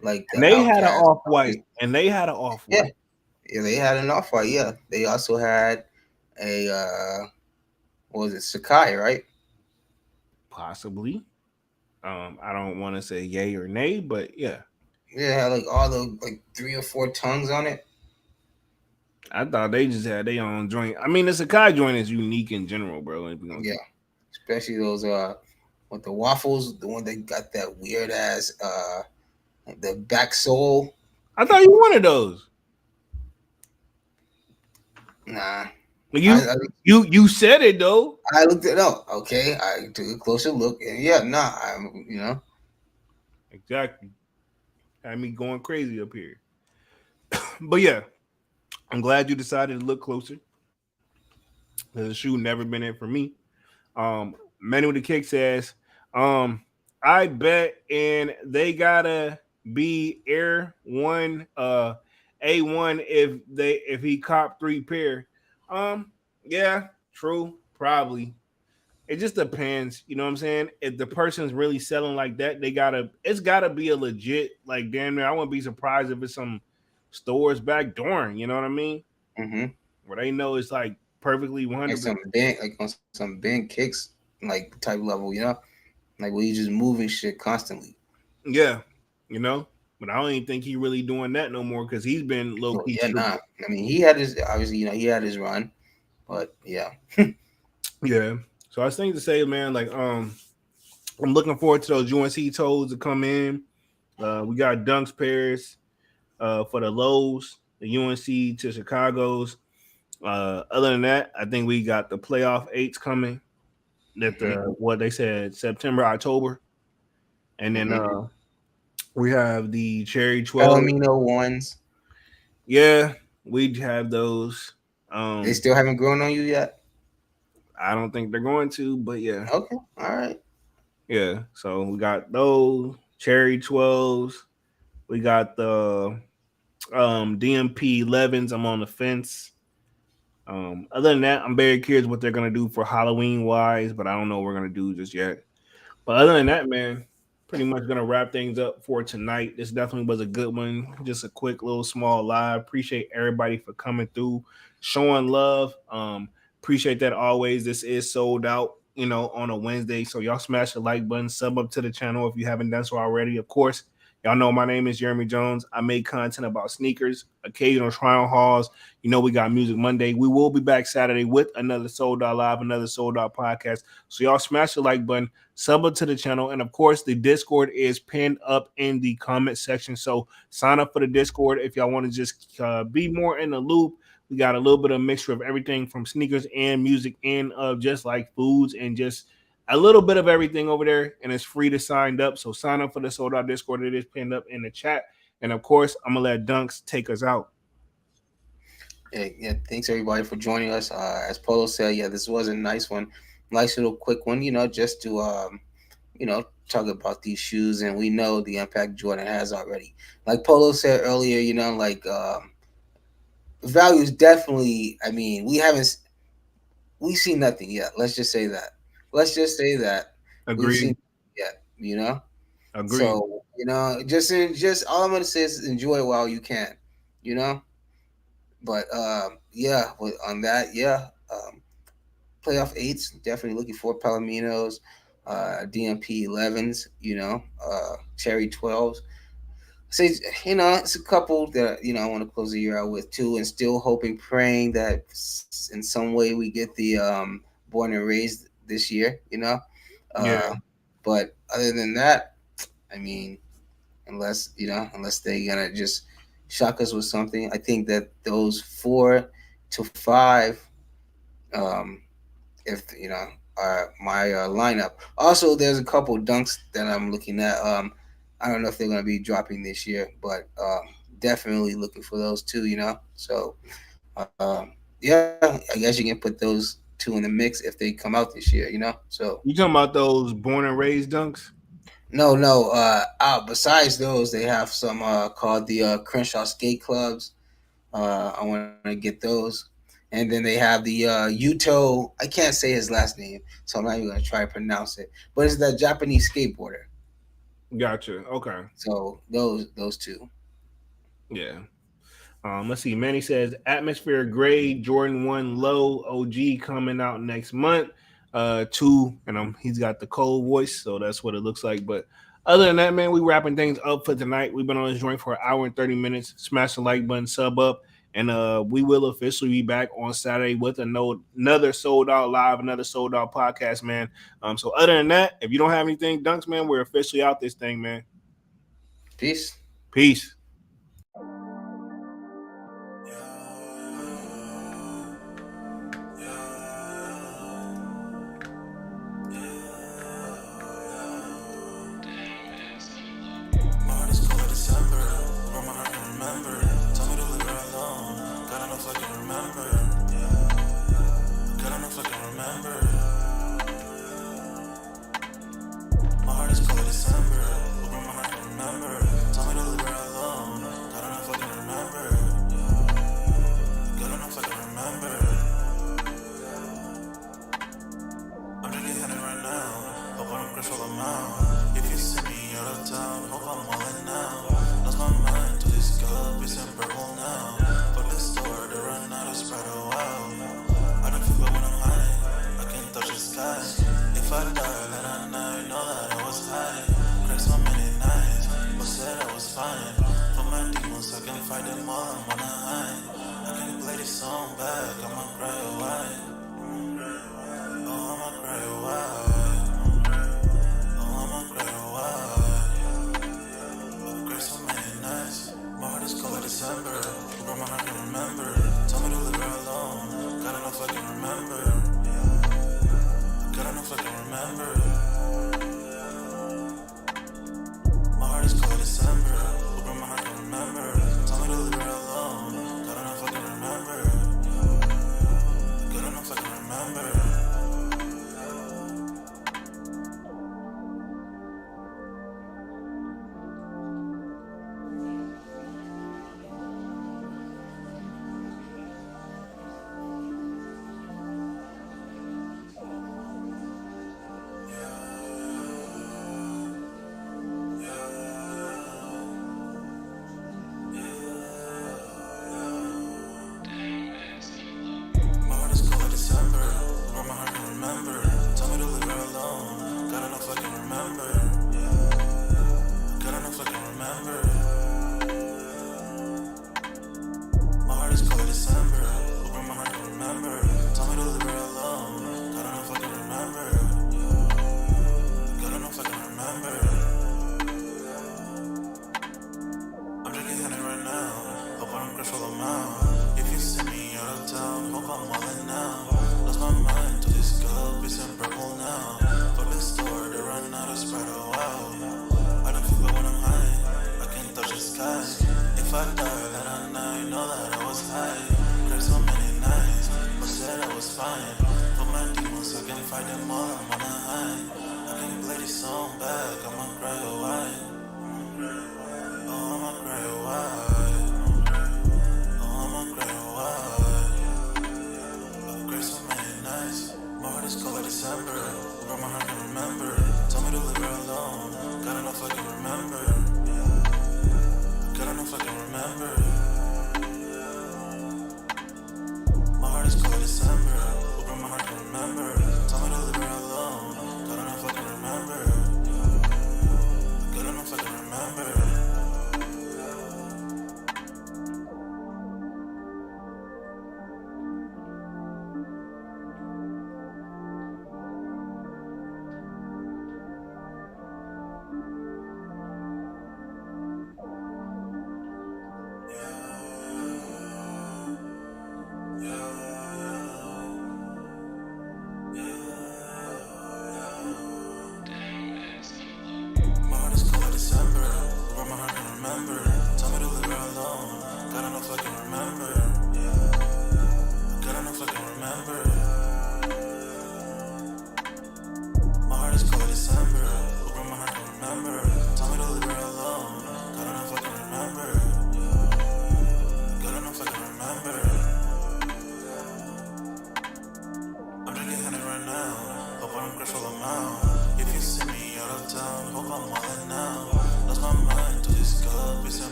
like And the they had an outcast. off white, and they had an off Yeah, white, yeah, they had an off fight. Yeah, they also had a what was it, Sakai, right? possibly. I don't want to say yay or nay, but yeah, Yeah, it had like all the like 3 or 4 tongues on it. I thought they just had their own joint. I mean, the Sakai joint is unique in general, bro. If we gonna Yeah, keep. especially those with the waffles, the one that got that weird ass the back sole. I thought you wanted those. Nah, I, You I you said it though. I looked it up. Okay, I took a closer look, and yeah, nah, Exactly. Had me going crazy up here. But yeah, I'm glad you decided to look closer. The shoe never been it for me. Many with the kick says, I bet and they gotta be Air One, A1 if he cop 3 pair. Yeah, true, probably. It just depends, you know what I'm saying? If the person's really selling like that, it's gotta be a legit, like damn near. I wouldn't be surprised if it's some stores back door, you know what I mean? mm-hmm. Where they know it's like perfectly Like 100%. some bent, like on some bent kicks, like type level, like where you just moving shit constantly. Yeah, you know, but I don't even think he really doing that no more because he's been low So key yeah, street. nah. I mean, he had his obviously, he had his run, but yeah, Yeah. So I was thinking to say, man, like, I'm looking forward to those UNC toes to come in. We got Dunks pairs for the lows, the UNC to Chicago's. Other than that, I think we got the playoff eights coming. That mm-hmm. what they said September, October, and then Mm-hmm. we have the cherry 12. Palomino ones. Yeah, we have those. They Um, still haven't grown on you yet. I don't think they're going to, but yeah, Okay, all right. yeah. So we got those cherry 12s. We got the DMP 11s. I'm on the fence. Other than that, I'm very curious what they're gonna do for Halloween wise, but I don't know what we're gonna do just yet. But other than that, man, pretty much gonna wrap things up for tonight. This definitely was a good one. Just a quick little small live. Appreciate everybody for coming through, showing love. Appreciate that always. This is sold out, on a Wednesday. So y'all smash the like button, sub up to the channel if you haven't done so already. Of course, y'all know my name is Jeremy Jones. I make content about sneakers, occasional trial hauls. We got Music Monday. We will be back Saturday with another Sold Out Live, another Sold Out podcast. So y'all smash the like button, sub up to the channel, and of course, the Discord is pinned up in the comment section. So sign up for the Discord if y'all want to just be more in the loop. We got a little bit of mixture of everything from sneakers and music and just like foods and just a little bit of everything over there. And it's free to sign up. So sign up for the Sold Out Discord. It is pinned up in the chat. And of course, I'm gonna let Dunks take us out. Yeah, thanks everybody for joining us. As Polo said, yeah, this was a nice one, nice little quick one. Just to talk about these shoes, and we know the impact Jordan has already. Like Polo said earlier, like value is definitely. I mean, we see nothing yet. Let's just say that. Let's just say that we've seen Agreed. yet. Agreed. So just all I'm gonna say is enjoy it while you can. You know. But yeah, on that, yeah, playoff eights definitely looking for Palominos, DMP 11s, Cherry 12s. So it's a couple that I want to close the year out with too, and still hoping, praying that in some way we get the born and raised this year. Yeah. Uh, but other than that, I mean, unless they're gonna just shock us with something. I think that those 4 to 5, um, if are my lineup. Also, there's a couple dunks that I'm looking at. I don't know if they're gonna be dropping this year, but definitely looking for those too. So yeah, I guess you can put those two in the mix if they come out this year. So You talking about those born and raised Dunks? no. Besides those, they have some called the Crenshaw Skate Clubs. I want to get those. And then they have the Yuto. I can't say his last name, so I'm not even gonna try to pronounce it. But it's that Japanese skateboarder. Gotcha. Okay. So those two. Yeah. Let's see. Manny says atmosphere grade Jordan 1 low OG coming out next month. Two, and he's got the cold voice, so that's what it looks like. But other than that, man, we wrapping things up for tonight. We've been on this joint for an hour and 30 minutes. Smash the like button, sub up. And we will officially be back on Saturday with another sold out live, another sold out podcast, man. So other than that, if you don't have anything, Dunks, man, we're officially out this thing, man. Peace. Peace.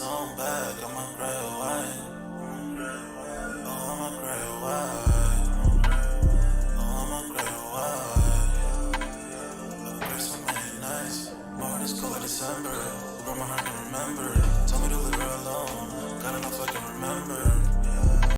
on back. I'm a gray white. Oh, I'm a gray white. Oh, I'm a gray white. There's so many nights. My heart is cold like December. But my heart can remember. Tell me to leave her alone. God enough I can remember.